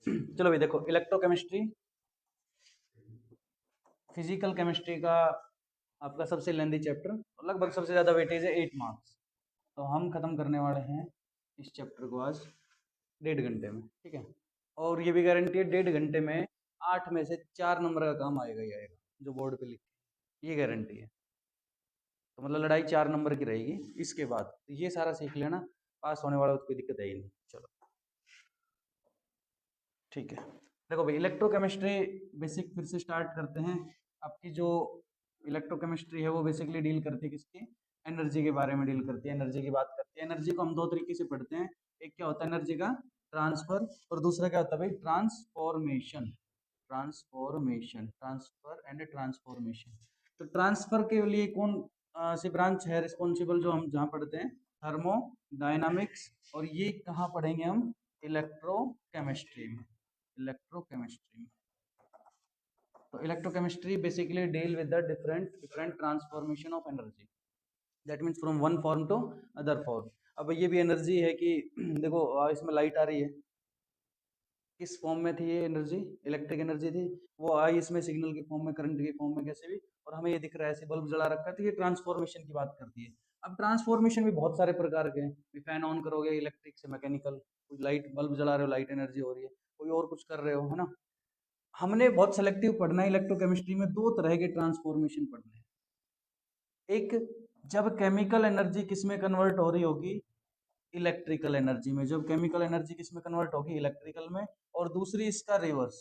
चलो भाई देखो, इलेक्ट्रोकेमिस्ट्री फिजिकल केमिस्ट्री का आपका सबसे लेंदी चैप्टर, लगभग सबसे ज़्यादा वेटेज है 8 मार्क्स। तो हम खत्म करने वाले हैं इस चैप्टर को आज 1.5 घंटे में, ठीक है। और ये भी गारंटी है 1.5 घंटे में 8 में से 4 नंबर का काम आएगा ही आएगा, जो बोर्ड पे लिखे, ये गारंटी है। तो मतलब लड़ाई 4 नंबर की रहेगी इसके बाद। तो ये सारा सीख लेना, पास होने वाला तो कोई दिक्कत है ही नहीं। चलो ठीक है, देखो भाई इलेक्ट्रोकेमिस्ट्री बेसिक फिर से स्टार्ट करते हैं। आपकी जो इलेक्ट्रोकेमिस्ट्री है वो बेसिकली डील करती है किसकी, एनर्जी के बारे में डील करती है, एनर्जी की बात करती है। एनर्जी को हम दो तरीके से पढ़ते हैं, एक क्या होता है एनर्जी का ट्रांसफर, और दूसरा क्या होता है भाई ट्रांसफॉर्मेशन। Transfer and transformation. तो ट्रांसफर के लिए कौन सी ब्रांच है रिस्पॉन्सिबल, जो हम जहाँ पढ़ते हैं थर्मोडायनामिक्स, और ये कहाँ पढ़ेंगे हम, इलेक्ट्रोकेमिस्ट्री में। इलेक्ट्रोकेमिस्ट्री में तो electrochemistry basically deal with the different different transformation of energy, that means from one form to other form. अब ये भी एनर्जी है कि देखो इसमें लाइट आ रही है, किस फॉर्म में थी ये एनर्जी, इलेक्ट्रिक एनर्जी थी, वो आई इसमें सिग्नल के फॉर्म में, करंट के फॉर्म में, कैसे भी, और हमें ये दिख रहा है ऐसे बल्ब जला रखा है, तो ये ट्रांसफॉर्मेशन की बात करती है। अब ट्रांसफॉर्मेशन भी बहुत सारे प्रकार के हैं, फैन ऑन करोगे इलेक्ट्रिक से मैकेनिकल, कोई लाइट बल्ब जला रहे हो लाइट एनर्जी हो रही है, कोई और कुछ कर रहे हो, है ना। हमने बहुत सेलेक्टिव पढ़ना है इलेक्ट्रोकेमिस्ट्री में, दो तरह के ट्रांसफॉर्मेशन पढ़ने हैं। एक, जब केमिकल एनर्जी किस में कन्वर्ट हो रही होगी, इलेक्ट्रिकल एनर्जी में। जब केमिकल एनर्जी किस में कन्वर्ट होगी, इलेक्ट्रिकल में। और दूसरी इसका रिवर्स,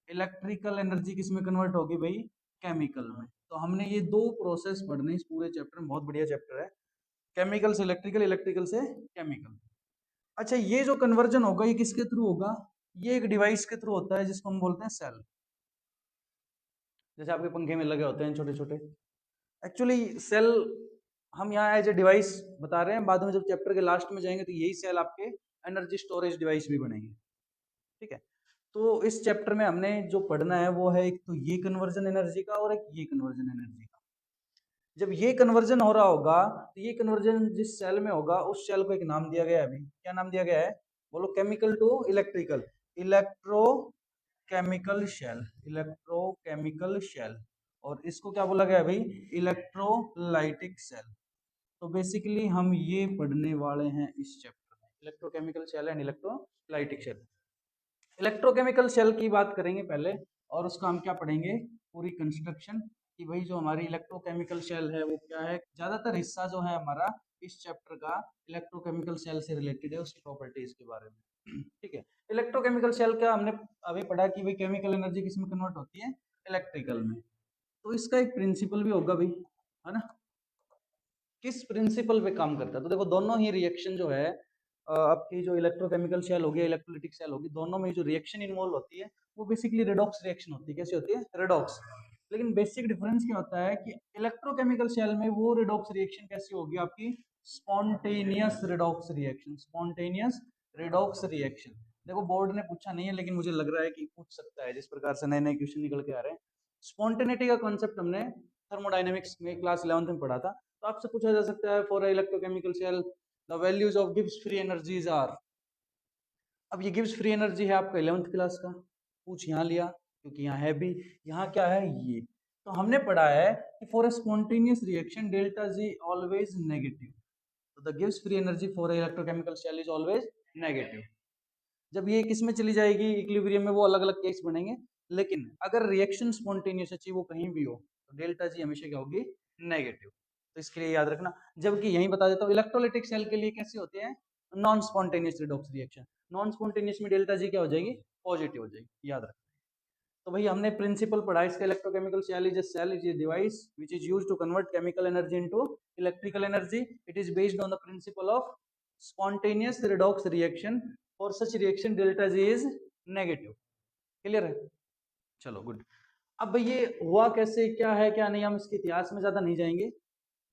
इलेक्ट्रिकल एनर्जी किस में कन्वर्ट होगी भाई, केमिकल में। तो हमने ये दो प्रोसेस पढ़ने इस पूरे चैप्टर में, बहुत बढ़िया चैप्टर है। केमिकल से इलेक्ट्रिकल, इलेक्ट्रिकल से केमिकल। अच्छा, ये जो कन्वर्जन होगा ये किसके थ्रू होगा, ये एक डिवाइस के थ्रू होता है जिसको हम बोलते हैं सेल। जैसे आपके पंखे में लगे होते हैं छोटे छोटे, एक्चुअली सेल हम यहाँ एज ए डिवाइस बता रहे हैं, बाद में जब चैप्टर के लास्ट में जाएंगे तो यही सेल आपके एनर्जी स्टोरेज डिवाइस भी बनेंगे, ठीक है। तो इस चैप्टर में हमने जो पढ़ना है वो है एक तो ये कन्वर्जन एनर्जी का, और एक ये कन्वर्जन एनर्जी का। जब ये कन्वर्जन हो रहा होगा तो ये कन्वर्जन जिस सेल में होगा उस सेल को एक नाम दिया गया है अभी, क्या नाम दिया गया है, बोलो, chemical to electrical, electrochemical cell, electrochemical cell. और इसको क्या बोला गया है भाई, इलेक्ट्रोलाइटिक सेल। तो बेसिकली हम ये पढ़ने वाले हैं इस चैप्टर में, electrochemical cell and electrolytic cell. Electrochemical cell की बात करेंगे पहले, और उसका हम क्या पढ़ेंगे, पूरी कंस्ट्रक्शन, कि भाई जो हमारी इलेक्ट्रोकेमिकल शेल है वो क्या है। ज्यादातर हिस्सा जो है हमारा इस चैप्टर का इलेक्ट्रोकेमिकल शेल से रिलेटेड है, उसकी प्रॉपर्टीज के बारे में, ठीक है। इलेक्ट्रोकेमिकल शेल का हमने अभी पढ़ा कि भाई केमिकल एनर्जी किस में कन्वर्ट होती है, इलेक्ट्रिकल में। तो इसका एक प्रिंसिपल भी होगा भाई, है ना। किस प्रिंसिपल पे काम करता है, तो देखो दोनों ही रिएक्शन जो है आपकी जो इलेक्ट्रोकेमिकल शेल होगी, इलेक्ट्रोलिटिक शेल होगी, दोनों में जो रिएक्शन इन्वॉल्व होती है वो बेसिकली रेडॉक्स रिएक्शन होती है। कैसी होती है, रेडॉक्स। लेकिन बेसिक डिफरेंस क्या होता है कि इलेक्ट्रोकेमिकल शेल में वो रेडॉक्स रिएक्शन कैसी होगी आपकी, spontaneous redox reaction, spontaneous redox reaction. देखो बोर्ड ने पूछा नहीं है लेकिन मुझे लग रहा है कि पूछ सकता है, जिस प्रकार से नए नए क्वेश्चन निकल के आ रहे हैं। स्पॉन्टेनिटी का कॉन्सेप्ट हमने थर्मोडायनेमिक्स में क्लास 11th में पढ़ा था। तो आपसे पूछा जा सकता है, for electrochemical cell the values of Gibbs free energies are. अब ये गिब्स फ्री एनर्जी है आपका 11th क्लास का, पूछ यहाँ लिया क्योंकि यहाँ है भी, यहाँ क्या है ये। तो हमने पढ़ा है कि for a spontaneous reaction delta G always negative, तो the Gibbs free energy for electrochemical cell is always negative. जब ये किस में चली जाएगी इक्विलिब्रियम में, वो अलग अलग केस बनेंगे। लेकिन अगर रिएक्शन स्पॉन्टेनियस है, वो कहीं भी हो, तो डेल्टा जी हमेशा क्या होगी, नेगेटिव। तो इसके लिए याद रखना। जबकि यही बता देता हूँ, इलेक्ट्रोलाइटिक सेल के लिए कैसे होते हैं, non spontaneous redox reaction. Non spontaneous में डेल्टा जी क्या हो जाएगी, पॉजिटिव हो जाएगी, याद रखना। तो भाई हमने प्रिंसिपल पढ़ा इसका, electrochemical cell is a device which is used to convert chemical energy into electrical energy. It is based on the principle of spontaneous redox reaction, for such reaction delta G is negative. Clear है, चलो good. अब भाई ये हुआ कैसे, क्या है क्या नहीं, हम इसके इतिहास में ज्यादा नहीं जाएंगे,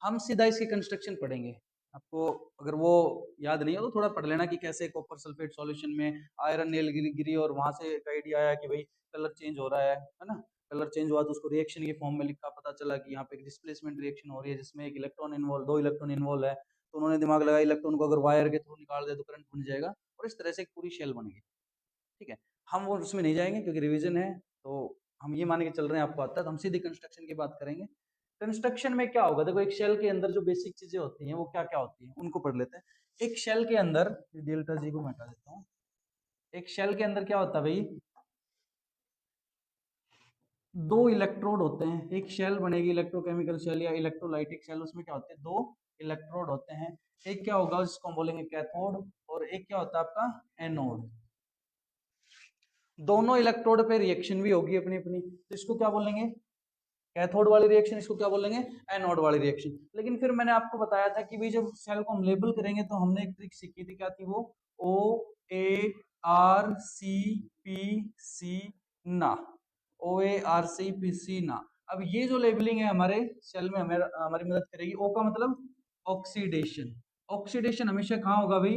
हम सीधा इसकी कंस्ट्रक्शन पढ़ेंगे। आपको अगर वो याद नहीं हो तो थोड़ा पढ़ लेना कि कैसे कॉपर सल्फेट सॉल्यूशन में आयरन नेल गिरी और वहां से एक आइडिया आया कि भाई कलर चेंज हो रहा है ना। कलर चेंज हुआ तो उसको रिएक्शन के फॉर्म में लिखा, पता चला कि यहाँ पे एक डिस्प्लेसमेंट रिएक्शन हो रही है जिसमें एक इलेक्ट्रॉन इन्वॉल्व, दो इलेक्ट्रॉन इन्वॉल्व है। तो उन्होंने दिमाग लगाया इलेक्ट्रॉन को अगर वायर के थ्रू निकाल दे तो करंट बन जाएगा, और इस तरह से एक पूरी शेल बन गई, ठीक है। हम वो उसमें नहीं जाएंगे क्योंकि रिवीजन है, तो हम ये मान के चल रहे हैं आपको आता है, तो हम सीधे कंस्ट्रक्शन की बात करेंगे। कंस्ट्रक्शन में क्या होगा, देखो एक शेल के अंदर जो बेसिक चीजें होती हैं वो क्या क्या होती हैं उनको पढ़ लेते हैं। एक शेल के अंदर, डेल्टा जी को मैं हटा देता हूँ। एक शेल के अंदर क्या होता है भाई, दो इलेक्ट्रोड होते हैं। एक शेल बनेगी इलेक्ट्रोकेमिकल शेल या इलेक्ट्रोलाइटिक शेल, उसमें क्या होते हैं, दो इलेक्ट्रोड होते हैं। एक क्या होगा जिसको हम बोलेंगे कैथोड, और एक क्या होता है आपका एनोड। दोनों इलेक्ट्रोड पे रिएक्शन भी होगी अपनी अपनी, तो इसको क्या बोलेंगे, कैथोड वाली रिएक्शन, इसको क्या बोलेंगे, एनोड वाली रिएक्शन। लेकिन फिर मैंने आपको बताया था कि भाई जब सेल को हम लेबल करेंगे तो हमने एक ट्रिक सीखी थी, क्या थी वो, ओ A R C P C ना, ओ A R C P C ना। अब ये जो लेबलिंग है हमारे सेल में हमें हमारी मदद करेगी। ओ का मतलब ऑक्सीडेशन, ऑक्सीडेशन हमेशा कहाँ होगा भाई,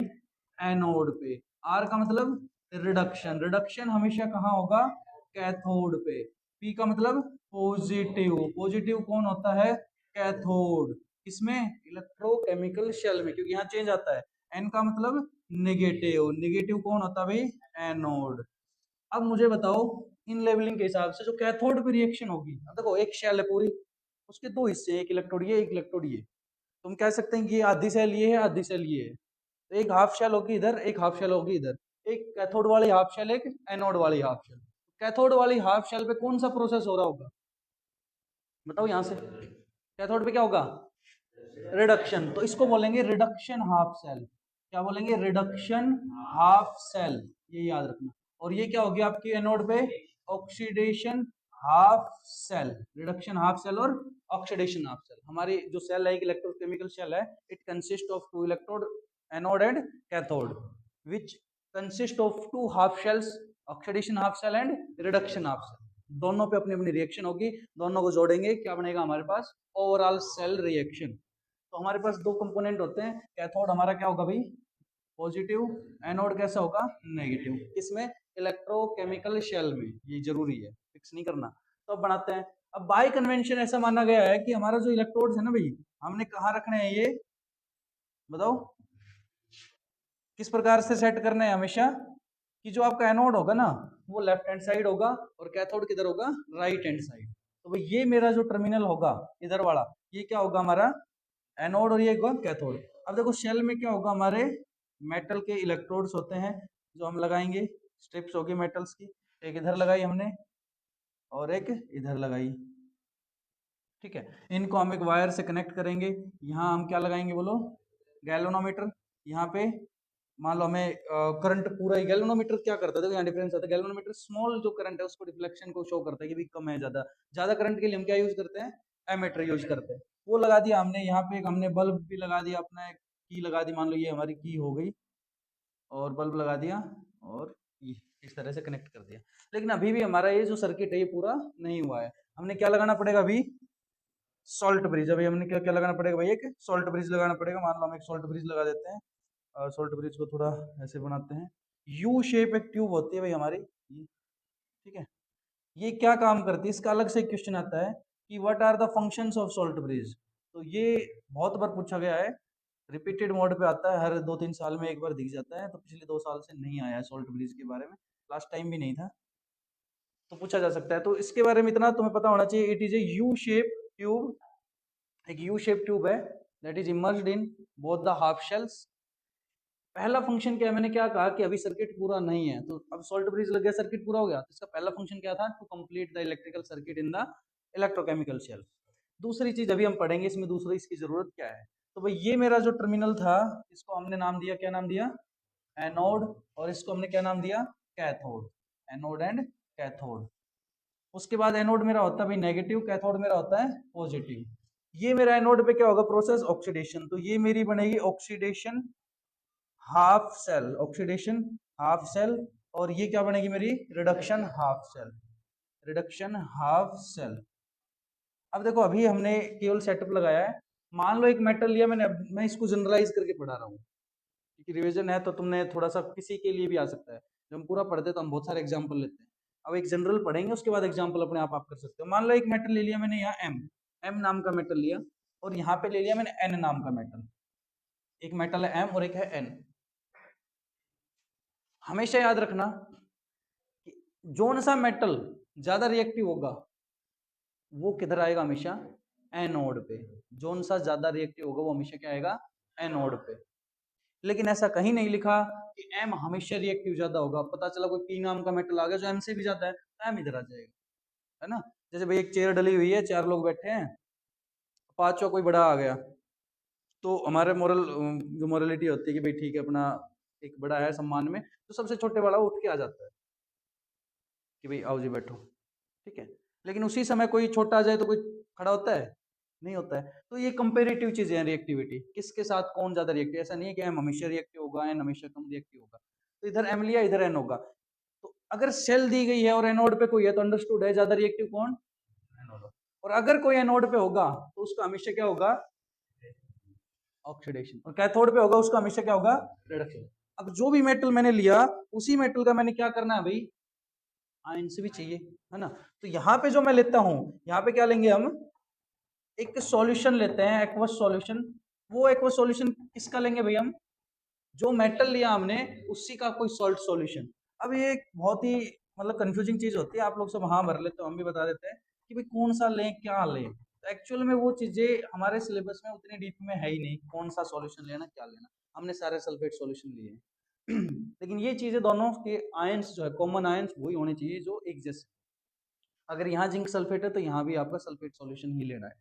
एनोड पे। आर का मतलब रिडक्शन, रिडक्शन हमेशा कहाँ होगा, कैथोड पे। पी का मतलब पॉजिटिव, पॉजिटिव कौन होता है, कैथोड। इसमें इलेक्ट्रोकेमिकल शेल में, क्योंकि यहाँ चेंज आता है। एन का मतलब नेगेटिव, नेगेटिव कौन होता है भाई, एनोड। अब मुझे बताओ इन लेवलिंग के हिसाब से जो कैथोड पे रिएक्शन होगी, अब देखो एक शेल है पूरी, उसके दो हिस्से हैं, एक इलेक्ट्रोड ये, एक इलेक्ट्रोड ये। तुम कह सकते हैं कि ये आधी सेल ये है, आधी सेल ये है। तो एक हाफ शेल होगी इधर, एक हाफ शेल होगी इधर। एक कैथोड वाली हाफ शेल, एक एनोड वाली हाफ शेल। कैथोड वाली हाफ शेल पे कौन सा प्रोसेस हो रहा होगा, बताओ यहां से, कैथोड पे क्या होगा, रिडक्शन। तो इसको बोलेंगे रिडक्शन हाफ सेल। क्या बोलेंगे, रिडक्शन हाफ सेल, ये याद रखना। और ये क्या होगी आपकी एनोड पे, oxidation half cell. Reduction half cell और ऑक्सीडेशन हाफ सेल। हमारी जो सेल है एक इलेक्ट्रोकेमिकल सेल है, it consist of two electrode, anode and cathode, which consist of two half cells, oxidation half cell and reduction half cell. दोनों पे अपनी अपनी रिएक्शन होगी, दोनों को जोड़ेंगे क्या बनेगा हमारे पास, ओवरऑल सेल रिएक्शन। तो हमारे पास दो कंपोनेंट होते हैं, कैथोड हमारा क्या होगा भाई, पॉजिटिव, एनोड कैसा होगा, नेगेटिव। किसमें, इलेक्ट्रोकेमिकल शेल में, ये जरूरी है, फिक्स नहीं करना। तो अब बनाते हैं। अब बाय कन्वेंशन ऐसा माना गया है कि हमारा जो इलेक्ट्रोड्स है ना भाई, हमने कहाँ रखने हैं ये, बताओ किस प्रकार से सेट करना है हमेशा, कि जो आपका एनोड होगा ना वो लेफ्ट हैंड साइड होगा और कैथोड किधर होगा, राइट हैंड साइड। तो भाई ये मेरा जो टर्मिनल होगा इधर वाला, ये क्या होगा हमारा एनोड और ये होगा कैथोड। अब देखो शेल में क्या होगा, हमारे मेटल के इलेक्ट्रोड्स होते हैं जो हम लगाएंगे, स्ट्रिप्स होगी मेटल्स की, एक इधर लगाई हमने और एक इधर लगाई, ठीक है। इनको हम एक वायर से कनेक्ट करेंगे। यहाँ हम क्या लगाएंगे बोलो, गैल्वेनोमीटर। यहाँ पे मान लो हमें करंट पूरा ही, गैल्वेनोमीटर क्या करता है, देखो यहाँ डिफरेंस आता है। गैल्वेनोमीटर स्मॉल जो करंट है उसको रिफ्लेक्शन को शो करता है कि भी कम है ज्यादा। ज्यादा करंट के लिए हम क्या यूज करते हैं, एमीटर यूज करते हैं। वो लगा दिया हमने यहाँ पे, एक हमने बल्ब भी लगा दिया, अपना एक की लगा दी, मान लो ये हमारी की हो गई, और बल्ब लगा दिया और ये इस तरह से कनेक्ट कर दिया। लेकिन अभी भी हमारा ये जो सर्किट है ये पूरा नहीं हुआ है। हमने क्या लगाना पड़ेगा अभी, सॉल्ट ब्रिज। अभी हमने क्या क्या लगाना पड़ेगा भाई, एक सॉल्ट ब्रिज लगाना पड़ेगा। मान लो हम एक सॉल्ट ब्रिज लगा देते हैं। सॉल्ट ब्रिज को थोड़ा ऐसे बनाते हैं, यू शेप एक ट्यूब होती है भाई हमारी, ठीक है। ये क्या काम करती है, इसका अलग से क्वेश्चन आता है कि what are the functions of salt bridge. तो ये बहुत बार पूछा गया है, रिपीटेड मोड पे आता है, हर 2-3 साल में एक बार दिख जाता है। तो पिछले 2 साल से नहीं आया है सॉल्ट ब्रिज के बारे में, लास्ट टाइम भी नहीं था, तो पूछा जा सकता है। तो इसके बारे में इतना तुम्हें पता होना चाहिए, it is a you shape tube, एक यू शेप ट्यूब है that is emerged in both the half shells. पहला फंक्शन क्या है, मैंने क्या कहा कि अभी सर्किट पूरा नहीं है, तो अब सॉल्ट ब्रिज लग गया, सर्किट पूरा हो गया। तो इसका पहला फंक्शन क्या था, to complete the electrical circuit in the electrochemical cell. दूसरी चीज अभी हम पढ़ेंगे इसमें, दूसरी इसकी जरूरत क्या है। तो भाई ये मेरा जो टर्मिनल था, इसको हमने नाम दिया, क्या नाम दिया, एनोड, और इसको हमने क्या नाम दिया, कैथोड। Anode and cathode. उसके बाद एनोड मेरा होता है भाई नेगेटिव, कैथोड मेरा होता है पॉजिटिव। ये मेरा एनोड पे क्या होगा, प्रोसेस ऑक्सीडेशन। तो ये मेरी बनेगी oxidation half cell, oxidation half cell. और ये क्या बनेगी मेरी, reduction half cell, reduction half cell. अब देखो अभी हमने केवल सेटअप लगाया है। मान लो एक मेटल लिया मैंने, अब मैं इसको जनरलाइज करके पढ़ा रहा हूँ क्योंकि रिवीजन है, तो तुमने थोड़ा सा किसी के लिए भी आ सकता है। जब हम पूरा पढ़ते तो हम बहुत सारे एग्जाम्पल लेते हैं। अब एक जनरल पढ़ेंगे, उसके बाद एग्जाम्पल अपने आप कर सकते हो। मान लो एक मेटल ले लिया मैंने, यहाँ एम, एम नाम का मेटल लिया, और यहाँ पे ले लिया मैंने एन नाम का मेटल। एक मेटल है एम और एक है एन। हमेशा याद रखना जोन सा मेटल ज्यादा रिएक्टिव होगा वो किधर आएगा हमेशा, एनोड पे। जोन सा ज्यादा रिएक्टिव होगा वो हमेशा क्या आएगा, एनोड पे। लेकिन ऐसा कहीं नहीं लिखा कि एम हमेशा रिएक्टिव ज्यादा होगा। पता चला कोई पी नाम का मेटल आ गया जो एम से भी ज्यादा है, तो एम इधर आ जाएगा, है ना। जैसे भाई एक चेयर डली हुई है, 4 लोग बैठे हैं, पांचों कोई बड़ा आ गया, तो हमारे मोरल जो मोरलिटी होती है कि भाई ठीक है अपना एक बड़ा है सम्मान में, तो सबसे छोटे वाला उठ के आ जाता है कि भाई आओ जी बैठो, ठीक है। लेकिन उसी समय कोई छोटा आ जाए तो कोई खड़ा होता है, नहीं होता है। तो ये कंपेरेटिव चीजें हैं, रिएक्टिविटी किसके साथ कौन ज्यादा रिएक्टिव। ऐसा नहीं है कि एम हमेशा रिएक्टिव होगा, एन हमेशा कम रिएक्टिव होगा। तो इधर एम लिया, इधर एन होगा। तो अगर सेल दी गई है और एनोड पे कोई है तो अंडरस्टूड है ज्यादा रिएक्टिव कौन, एनोड। और अगर कोई एनोड पे होगा तो उसका हमेशा क्या होगा, ऑक्सीडेशन। और कैथोड पे होगा उसका हमेशा क्या होगा, रिडक्शन। अब जो भी मेटल मैंने लिया उसी मेटल का मैंने क्या करना है भाई, आयंस भी चाहिए, है ना। तो यहाँ पे जो मैं लेता हूं, यहाँ पे क्या लेंगे हम, एक सॉल्यूशन लेते हैं, एक्वस सॉल्यूशन। वो एक्वस सॉल्यूशन किसका लेंगे भाई हम, जो मेटल लिया हमने उसी का कोई सॉल्ट सॉल्यूशन। अब ये एक बहुत ही मतलब कंफ्यूजिंग चीज होती है, आप लोग सब हाँ भर लेते हो, हम भी बता देते हैं कि भाई कौन सा लें क्या लें। तो एक्चुअल में वो चीजें हमारे सिलेबस में उतनी डीप में है ही नहीं, कौन सा सॉल्यूशन लेना क्या लेना। हमने सारे सल्फेट सॉल्यूशन लिए हैं लेकिन ये चीजें दोनों के आयंस जो है कॉमन आयंस वही होने चाहिए जो एक जैसे। अगर यहाँ जिंक सल्फेट है तो यहाँ भी आपका सल्फेट सॉल्यूशन ही लेना है।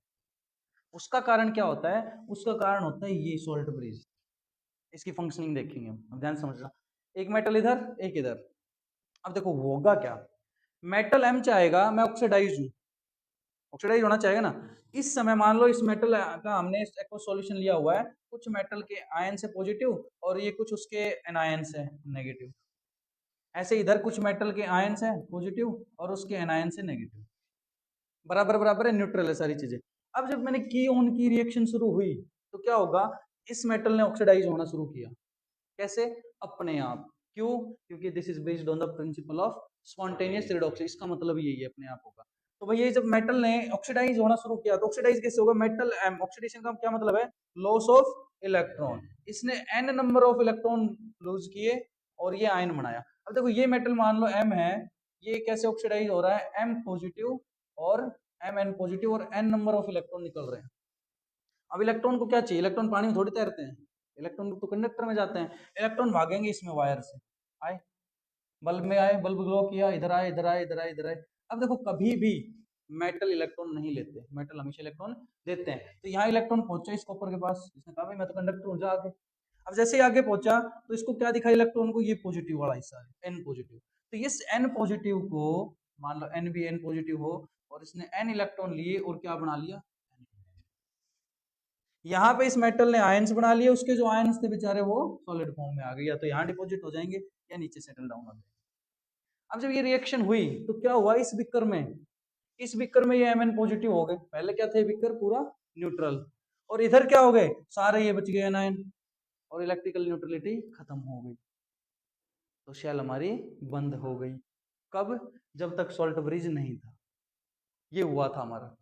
उसका कारण क्या होता है, उसका कारण होता है ये सोल्ट ब्रिज। इसकी फंक्शनिंग देखेंगे हम, अब ध्यान समझना। एक मेटल इधर, एक इधर। अब देखो होगा क्या, मेटल एम चाहेगा मैं ऑक्सीडाइज हूं, ऑक्सीडाइज होना चाहेगा ना। इस समय मान लो इस मेटल का हमने एक्वस सॉल्यूशन लिया हुआ है, कुछ मेटल के आयन से पॉजिटिव और ये कुछ उसके एनायंस है नेगेटिव। ऐसे इधर कुछ मेटल के आयंस है पॉजिटिव और उसके एनायन से नेगेटिव, बराबर बराबर है, न्यूट्रल है सारी चीजें। अब जब मैंने की ऑन की रिएक्शन शुरू हुई तो क्या होगा, इस मेटल ने ऑक्सीडाइज होना शुरू किया। कैसे, अपने आप। क्यों, क्योंकि this is based on the principle of spontaneous reduction. इसका मतलब यही है, अपने आप होगा। तो भैया जब मेटल ने ऑक्सीडाइज होना शुरू किया तो ऑक्सीडाइज कैसे होगा, मेटल ऑक्सीडेशन का क्या मतलब है, लॉस ऑफ इलेक्ट्रॉन। इसने N number of electron lose किए और ये आयन बनाया। अब देखो ये मेटल मान लो एम है, ये कैसे ऑक्सीडाइज हो रहा है, एम पॉजिटिव और एम एन पॉजिटिव और एन नंबर ऑफ इलेक्ट्रॉन निकल रहे हैं। अब इलेक्ट्रॉन को क्या चाहिए, इलेक्ट्रॉन पानी में थोड़ी तैरते हैं, इलेक्ट्रॉन तो कंडक्टर में जाते हैं। इलेक्ट्रॉन भागेंगे इसमें वायर से, आए बल्ब में आए, बल्ब ग्लो किया, इधर आए इधर आए इधर आए इधर आए। अब देखो कभी भी मेटल इलेक्ट्रॉन नहीं लेते, मेटल हमेशा इलेक्ट्रॉन देते हैं। तो यहाँ इलेक्ट्रॉन पहुंचा इस कॉपर के पास, इसने कहा भाई मैं तो कंडक्टर हूँ, जा आगे। अब जैसे ही आगे पहुंचा तो इसको क्या दिखा इलेक्ट्रॉन को, ये पॉजिटिव वाला हिस्सा है एन पॉजिटिव। तो इस एन पॉजिटिव को मान लो एन भी एन पॉजिटिव हो और इसने एन इलेक्ट्रॉन लिए और क्या बना लिया, यहाँ पे इस मेटल ने आयंस बना लिए, उसके जो आयंस थे बेचारे वो सॉलिड फॉर्म में आ गए, या तो यहाँ डिपॉजिट हो जाएंगे या नीचे सेटल डाउन हो जाएंगे। अब जब ये रिएक्शन हुई तो क्या हुआ इस बिकर में, इस बिकर में ये एमएन पॉजिटिव हो गए, पहले क्या थे बिकर पूरा न्यूट्रल, और इधर क्या हो गए सारे ये बच गए एनायन, और इलेक्ट्रिकल न्यूट्रलिटी खत्म हो गई। तो शेल हमारी बंद हो गई। कब, जब तक सॉल्ट ब्रिज नहीं था, ये हुआ था हमारा।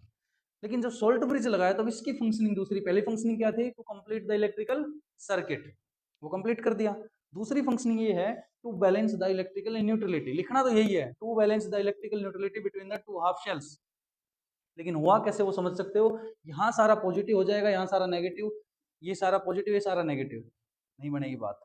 लेकिन जब सोल्ट ब्रिज लगाया तब इसकी फंक्शनिंग दूसरी, पहली फंक्शनिंग क्या थी, to complete the electrical circuit, वो कंप्लीट कर दिया। दूसरी फंक्शनिंग ये है to balance the electrical neutrality, लिखना तो यही है, to balance the electrical neutrality between the two half cells. लेकिन हुआ कैसे वो समझ सकते हो, यहाँ सारा पॉजिटिव हो जाएगा, यहाँ सारा नेगेटिव, ये सारा पॉजिटिव ये सारा नेगेटिव, नहीं बनेगी बात।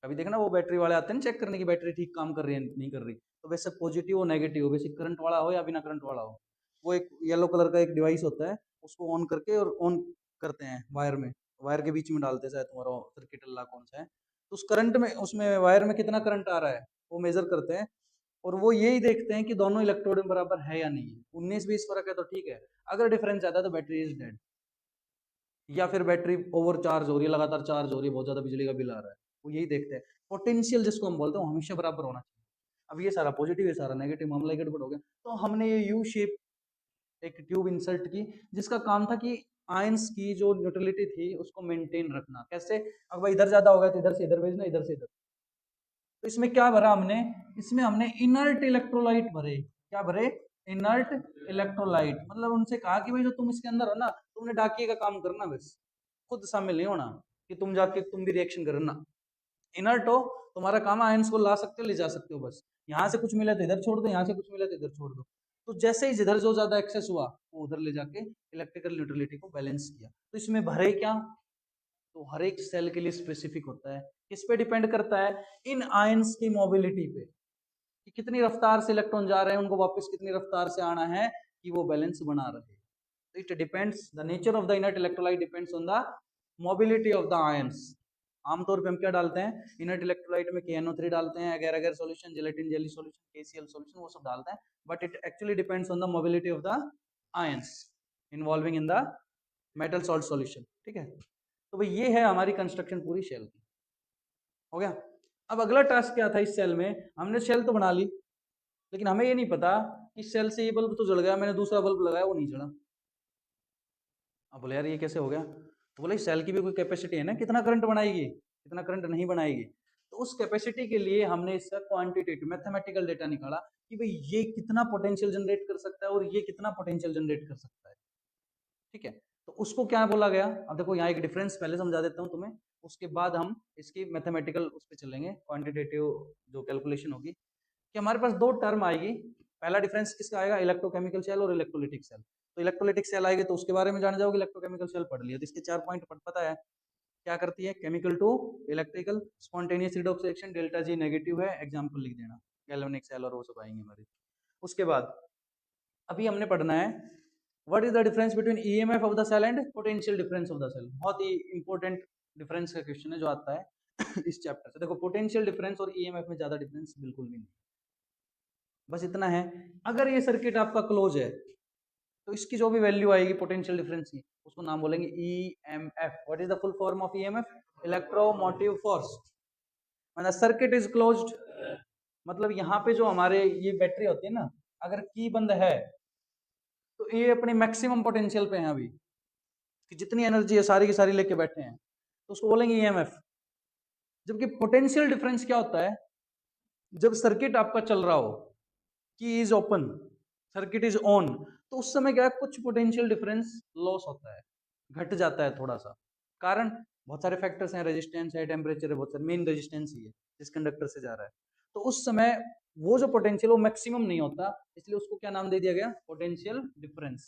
कभी देखना वो बैटरी वाले आते हैं चेक करने की बैटरी ठीक काम कर रही है नहीं कर रही, तो वैसे पॉजिटिव और नेगेटिव, वैसे करंट वाला हो या बिना करंट वाला हो, वो एक येलो कलर का एक डिवाइस होता है, उसको ऑन करके और ऑन करते हैं वायर में, वायर के बीच में डालते हैं, तुम्हारा सर्किट अल्लाह कौन सा है, तो उस करंट में उसमें वायर में कितना करंट आ रहा है वो मेजर करते हैं। और वो यही देखते हैं कि दोनों इलेक्ट्रोड में बराबर है या नहीं, 19-20 फर्क है तो ठीक है, अगर डिफरेंस आता है तो बैटरी इज डेड। या फिर बैटरी ओवर चार्ज हो रही है, लगातार चार्ज हो रही है, बहुत ज्यादा बिजली का बिल आ रहा है, वो यही देखते हैं। पोटेंशियल जिसको हम बोलते हैं वो हमेशा बराबर होना चाहिए। अब ये सारा पॉजिटिव है सारा नेगेटिव, मामला गड़बड़ हो गया। तो हमने ये यू शेप एक ट्यूब इंसर्ट की, जिसका काम था कि आयंस की जो न्यूट्रलिटी थी उसको मेंटेन रखना। कैसे, अगर इधर ज्यादा हो गया तो इधर से इधर भेजना, इधर से इधर। तो इसमें क्या भरा हमने, इसमें हमने इनर्ट इलेक्ट्रोलाइट भरे। क्या भरे, इनर्ट इलेक्ट्रोलाइट। मतलब उनसे कहा कि भाई जो तुम इसके अंदर हो ना, तुमने डाकिए का काम करना, बस खुद शामिल नहीं होना कि तुम जाके तुम भी रिएक्शन करना। इनर्ट हो, तुम्हारा काम आयंस को ला सकते हो, ले जा सकते हो, बस यहाँ से कुछ मिला तो इधर छोड़ दो, यहाँ से कुछ मिला तो इधर छोड़ दो। तो जैसे ही जिधर जो ज्यादा एक्सेस हुआ वो उधर ले जाके इलेक्ट्रिकल न्यूट्रलिटी को बैलेंस किया। तो इसमें भरे क्या, तो हर एक सेल के लिए स्पेसिफिक होता है। किस पे डिपेंड करता है, इन आयंस की मोबिलिटी पे, कि कितनी रफ्तार से इलेक्ट्रॉन जा रहे हैं, उनको वापस कितनी रफ्तार से आना है कि वो बैलेंस बना रहे। तो it depends, the nature of the inert electrolyte depends on the mobility of the ions. आमतौर पे हम क्या डालते हैं, इनर्ट इलेक्ट्रोलाइट में KNO3 डालते हैं, अगर अगर solution, gelatin jelly solution, KCl solution, वो सब डालते हैं, but it actually depends on the mobility of the ions involving in the metal salt solution. ठीक है, तो भाई ये है हमारी कंस्ट्रक्शन पूरी शेल की, हो गया। अब अगला टास्क क्या था, इस सेल में हमने शेल तो बना ली, लेकिन हमें ये नहीं पता कि सेल से ये बल्ब तो जल गया, मैंने दूसरा बल्ब लगाया वो नहीं जला। अब बोले यार ये कैसे हो गया, तो बोले सेल की भी कोई कैपेसिटी है ना, कितना करंट बनाएगी, कितना करंट नहीं बनाएगी। तो उस कैपेसिटी के लिए हमने इसका क्वांटिटेटिव मैथमेटिकल डेटा निकाला कि भाई ये कितना पोटेंशियल जनरेट कर सकता है और ये कितना पोटेंशियल जनरेट कर सकता है। ठीक है, तो उसको क्या बोला गया, अब देखो यहाँ एक डिफरेंस पहले समझा देता हूँ तुम्हें, उसके बाद हम इसकी मैथमेटिकल उस पर चलेंगे, क्वांटिटेटिव जो कैलकुलेशन होगी, कि हमारे पास दो टर्म आएगी। पहला डिफरेंस किसका आएगा, इलेक्ट्रोकेमिकल सेल और इलेक्ट्रोलिटिक सेल। तो इलेक्ट्रोलिटिक सेल आएगी तो उसके बारे में जान जाओगे, इलेक्ट्रोकेमिकल सेल पढ़ लिया तो इसके 4 पॉइंट पता है क्या करती है, chemical to electrical, spontaneous redox reaction, delta G negative है, एग्जांपल लिख देना, गैल्वेनिक सेल और वो सब आएंगे हमारे। उसके बाद अभी हमने पढ़ना है what is the difference between EMF of the cell and potential difference of the cell. बहुत ही इंपॉर्टेंट डिफरेंस का क्वेश्चन है जो आता है इस चैप्टर से। देखो पोटेंशियल डिफरेंस और ईएमएफ में ज्यादा डिफरेंस बिल्कुल भी नहीं, बस इतना है, अगर ये सर्किट आपका क्लोज है तो इसकी जो भी वैल्यू आएगी पोटेंशियल डिफरेंस की, उसको नाम बोलेंगे EMF. What is the full form of EMF, electromotive force. मतलब सर्किट इज क्लोज्ड, मतलब यहाँ पे जो हमारे ये बैटरी होती है ना, अगर की बंद है तो ये अपनी मैक्सिमम पोटेंशियल पे है अभी, कि जितनी एनर्जी है सारी की सारी लेके बैठे हैं, तो उसको बोलेंगे ईएमएफ। जबकि पोटेंशियल डिफरेंस क्या होता है, जब सर्किट आपका चल रहा हो, की is open, circuit is on, तो उस समय क्या है, कुछ पोटेंशियल डिफरेंस लॉस होता है, घट जाता है थोड़ा सा। कारण बहुत सारे फैक्टर्स हैं, रेजिस्टेंस है, टेम्परेचर है, बहुत सारे, मेन रेजिस्टेंस ही है जिस कंडक्टर से जा रहा है। तो उस समय वो जो पोटेंशियल वो मैक्सिमम नहीं होता, इसलिए उसको क्या नाम दे दिया गया, पोटेंशियल डिफरेंस।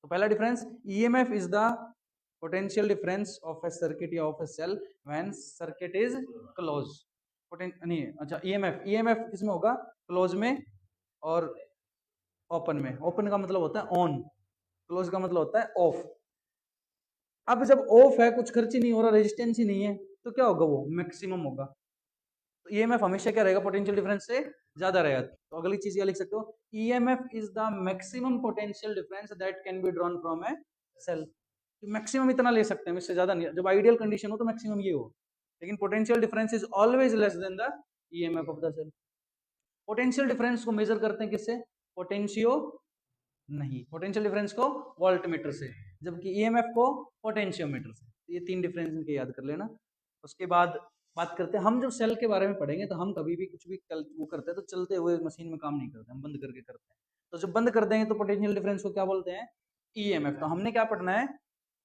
तो पहला difference, EMF is the potential difference of a circuit या of a cell when circuit is close. नहीं, अच्छा, ईएमएफ किस में होगा, क्लोज में और ओपन में। ओपन का मतलब होता है ऑन, क्लोज का मतलब होता है ऑफ। अब जब ऑफ है, कुछ खर्च ही नहीं हो रहा, रेजिस्टेंस ही नहीं है, तो क्या होगा, वो मैक्सिमम होगा। तो ईएमएफ हमेशा क्या रहेगा, पोटेंशियल डिफरेंस से ज्यादा रहेगा। तो अगली चीज क्या लिख सकते हो, EMF is the maximum potential difference that can be drawn from a cell. Maximum इतना ले सकते हैं, इससे ज्यादा नहीं। जब आइडियल कंडीशन हो तो मैक्सिमम ये हो, लेकिन potential difference is always less than the EMF of the cell. Potential difference को मेजर करते हैं किससे, पोटेंशियो नहीं, पोटेंशियल डिफरेंस को वोल्टमीटर से, जबकि ईएमएफ को पोटेंशियोमीटर से। तो ये तीन डिफरेंस इनके याद कर लेना। उसके बाद बात करते हैं, हम जब सेल के बारे में पढ़ेंगे तो हम कभी भी कुछ भी वो करते हैं तो चलते हुए मशीन में काम नहीं करते, हम बंद करके करते हैं। तो जब बंद कर देंगे तो पोटेंशियल डिफरेंस को क्या बोलते हैं, ईएमएफ। तो हमने क्या पढ़ना है,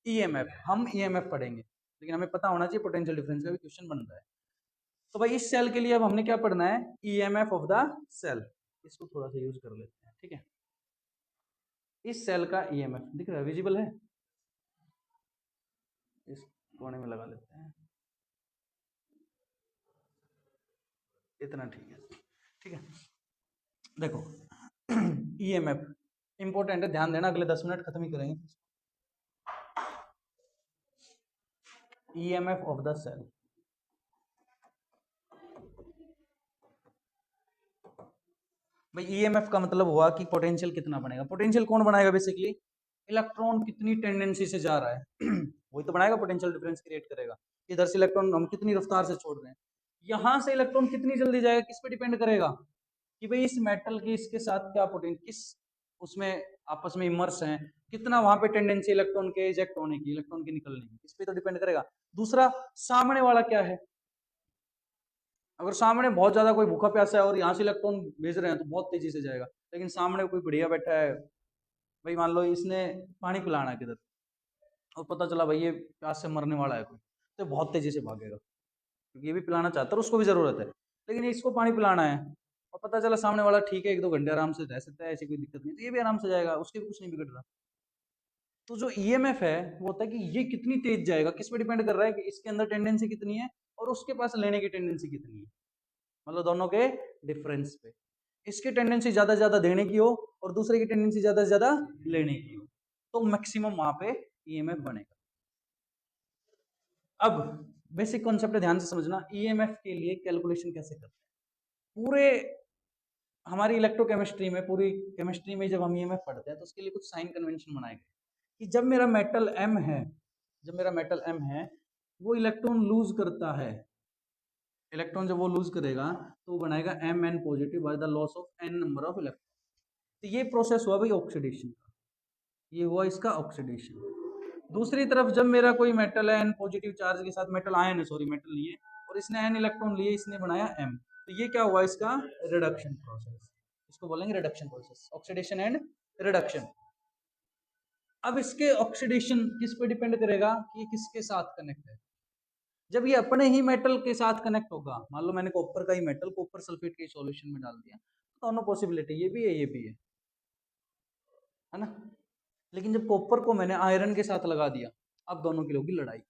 ईएमएफ, हम ईएमएफ पढ़ेंगे, लेकिन हमें पता होना चाहिए पोटेंशियल डिफरेंस का भी क्वेश्चन बनता है। तो भाई इस सेल के लिए अब हमने क्या पढ़ना है, ईएमएफ ऑफ द सेल। इसको थोड़ा सा यूज कर लेते हैं, ठीक है। इस सेल का ईएमएफ दिख रहा है, विजिबल है, इस कोने में लगा लेते हैं, इतना ठीक है, ठीक है। देखो ईएमएफ इंपॉर्टेंट है, ध्यान देना, अगले 10 मिनट खत्म ही करेंगे। ईएमएफ ऑफ द सेल, भाई ईएमएफ का मतलब हुआ कि पोटेंशियल कितना बनेगा। पोटेंशियल कौन बनाएगा, बेसिकली इलेक्ट्रॉन कितनी टेंडेंसी से जा रहा है वही तो बनाएगा, पोटेंशियल डिफरेंस क्रिएट करेगा। इधर से इलेक्ट्रॉन हम कितनी रफ्तार से छोड़ रहे हैं, यहां से इलेक्ट्रॉन कितनी जल्दी जाएगा, किस पे डिपेंड करेगा, कि भाई इस मेटल की इसके साथ क्या पोटेंशियल, किस उसमें आपस में इमर्स हैं, कितना वहां पे टेंडेंसी इलेक्ट्रॉन के इजेक्ट होने की, इलेक्ट्रॉन के निकलने की, इस पे तो डिपेंड करेगा। दूसरा, सामने वाला क्या है, अगर सामने बहुत ज्यादा कोई भूखा प्यासा है और यहाँ से इलेक्ट्रॉन भेज रहे हैं तो बहुत तेजी से जाएगा, लेकिन सामने कोई बढ़िया बैठा है, भाई मान लो इसने पानी पिलाना है किधर, और पता चला भाई ये प्यास से मरने वाला है कोई, तो बहुत तेजी से भागेगा। क्योंकि ये भी पिलाना चाहता है और उसको भी जरूरत है, लेकिन इसको पानी पिलाना है और पता चला सामने वाला ठीक है 1-2 घंटे आराम से रह सकता है, ऐसी कोई दिक्कत नहीं, तो ये भी आराम से जाएगा, उसके भी कुछ नहीं बिगड़ रहा। तो जो ईएमएफ है वो होता है कि ये कितनी तेज जाएगा, किस पे डिपेंड कर रहा है कि इसके अंदर टेंडेंसी कितनी है और उसके पास लेने की टेंडेंसी कितनी है, मतलब दोनों के डिफरेंस पे। इसकी टेंडेंसी ज्यादा से ज्यादा देने की हो और दूसरे की टेंडेंसी ज्यादा से ज्यादा लेने की हो, तो मैक्सिमम वहां पे ईएमएफ बनेगा। अब बेसिक कॉन्सेप्ट ध्यान से समझना, ईएमएफ के लिए कैलकुलेशन कैसे करते हैं। पूरे हमारी इलेक्ट्रोकेमिस्ट्री में, पूरी केमिस्ट्री में जब हम ईएमएफ पढ़ते हैं तो उसके लिए कुछ साइन कन्वेंशन बनाए गए कि जब मेरा मेटल एम है, जब मेरा मेटल एम है वो इलेक्ट्रॉन लूज करता है, इलेक्ट्रॉन जब वो लूज करेगा तो वो बनाएगा M N positive by the loss of N number of electron. तो ये प्रोसेस हुआ भाई ऑक्सीडेशन का, ये हुआ इसका ऑक्सीडेशन। दूसरी तरफ जब मेरा कोई मेटल है एन पॉजिटिव चार्ज के साथ, मेटल आयन है, सॉरी मेटल नहीं है, और इसने एन इलेक्ट्रॉन लिए, इसने बनाया एम, तो ये क्या हुआ इसका रिडक्शन प्रोसेस, इसको बोलेंगे reduction process, oxidation and reduction. अब इसके ऑक्सीडेशन किस पे डिपेंड करेगा कि ये किसके साथ कनेक्ट है। जब ये अपने ही मेटल के साथ कनेक्ट होगा, मान लो मैंने कॉपर का ही मेटल कॉपर सल्फेट के सॉल्यूशन में डाल दिया, तो दोनों पॉसिबिलिटी, ये भी है ये भी है ना। लेकिन जब कॉपर को मैंने आयरन के साथ लगा दिया, अब दोनों की होगी लड़ाई।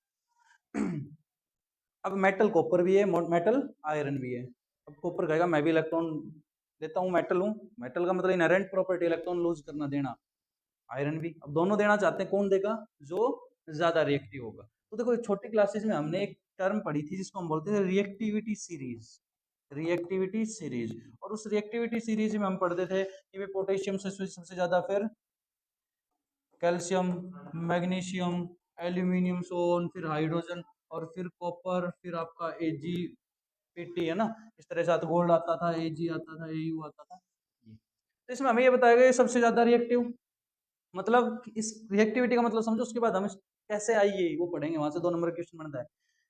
अब मेटल कॉपर भी है, मेटल आयरन भी है। अब कॉपर कहेगा मैं भी इलेक्ट्रॉन देता हूँ, मेटल हूँ, मेटल का मतलब इनहेरेंट प्रॉपर्टी इलेक्ट्रॉन लूज करना देना, आयरन भी। अब दोनों देना चाहते हैं, कौन देगा, जो ज्यादा रिएक्टिव होगा। तो देखो छोटी क्लासेस में हमने एक टर्म पढ़ी थी जिसको हम बोलते थे रिएक्टिविटी सीरीज, रिएक्टिविटी सीरीज। और उस रिएक्टिविटी सीरीज में हम पढ़ते थे कि वे पोटेशियम से सबसे ज्यादा, फिर कैल्शियम, मैग्नीशियम, एल्यूमिनियम सोन, फिर हाइड्रोजन, और फिर कॉपर, फिर आपका एजी पीटी है ना, इस तरह से गोल्ड आता था, एजी आता था, एयू आता था। तो इसमें हमें ये बताया गया सबसे ज्यादा रिएक्टिव, मतलब इस रिएक्टिविटी का मतलब समझो, उसके बाद हम कैसे आई है वो पढ़ेंगे, वहां से 2 नंबर क्वेश्चन बनता है।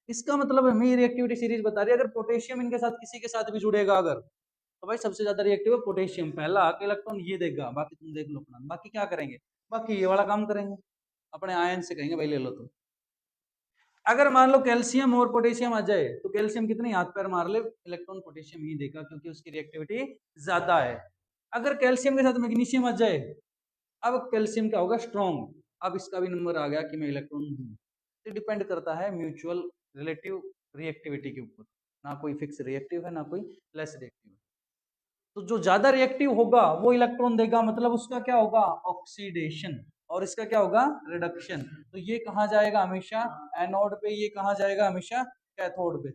इसका मतलब हमें रिएक्टिविटी सीरीज बता रही है, अगर पोटेशियम इनके साथ किसी के साथ भी जुड़ेगा अगर, तो भाई सबसे ज्यादा रिएक्टिव है पोटेशियम, पहला आके इलेक्ट्रॉन ये देगा, बाकी तुम देख लो अपना, बाकी क्या करेंगे, बाकी ये वाला काम करेंगे, अपने आयन से कहेंगे भाई ले लो तुम। अगर मान लो कैल्शियम और पोटेशियम आ जाए, तो कैल्शियम कितने हाथ पैर मार ले, इलेक्ट्रॉन पोटेशियम ही देगा क्योंकि उसकी रिएक्टिविटी ज्यादा है। अगर कैल्शियम के साथ मैग्नीशियम आ जाए, अब कैल्शियम क्या होगा, स्ट्रॉन्ग, अब इसका भी नंबर आ गया कि मैं इलेक्ट्रॉन दूं। तो डिपेंड करता है म्यूचुअल रिलेटिव रिएक्टिविटी के ऊपर, ना कोई फिक्स रिएक्टिव है ना कोई लेस रिएक्टिव है। तो जो ज्यादा रिएक्टिव होगा वो इलेक्ट्रॉन देगा, मतलब उसका क्या होगा, ऑक्सीडेशन, और इसका क्या होगा, रिडक्शन। तो ये कहाँ जाएगा हमेशा, एनोड पे, ये कहाँ जाएगा हमेशा, कैथोड पे।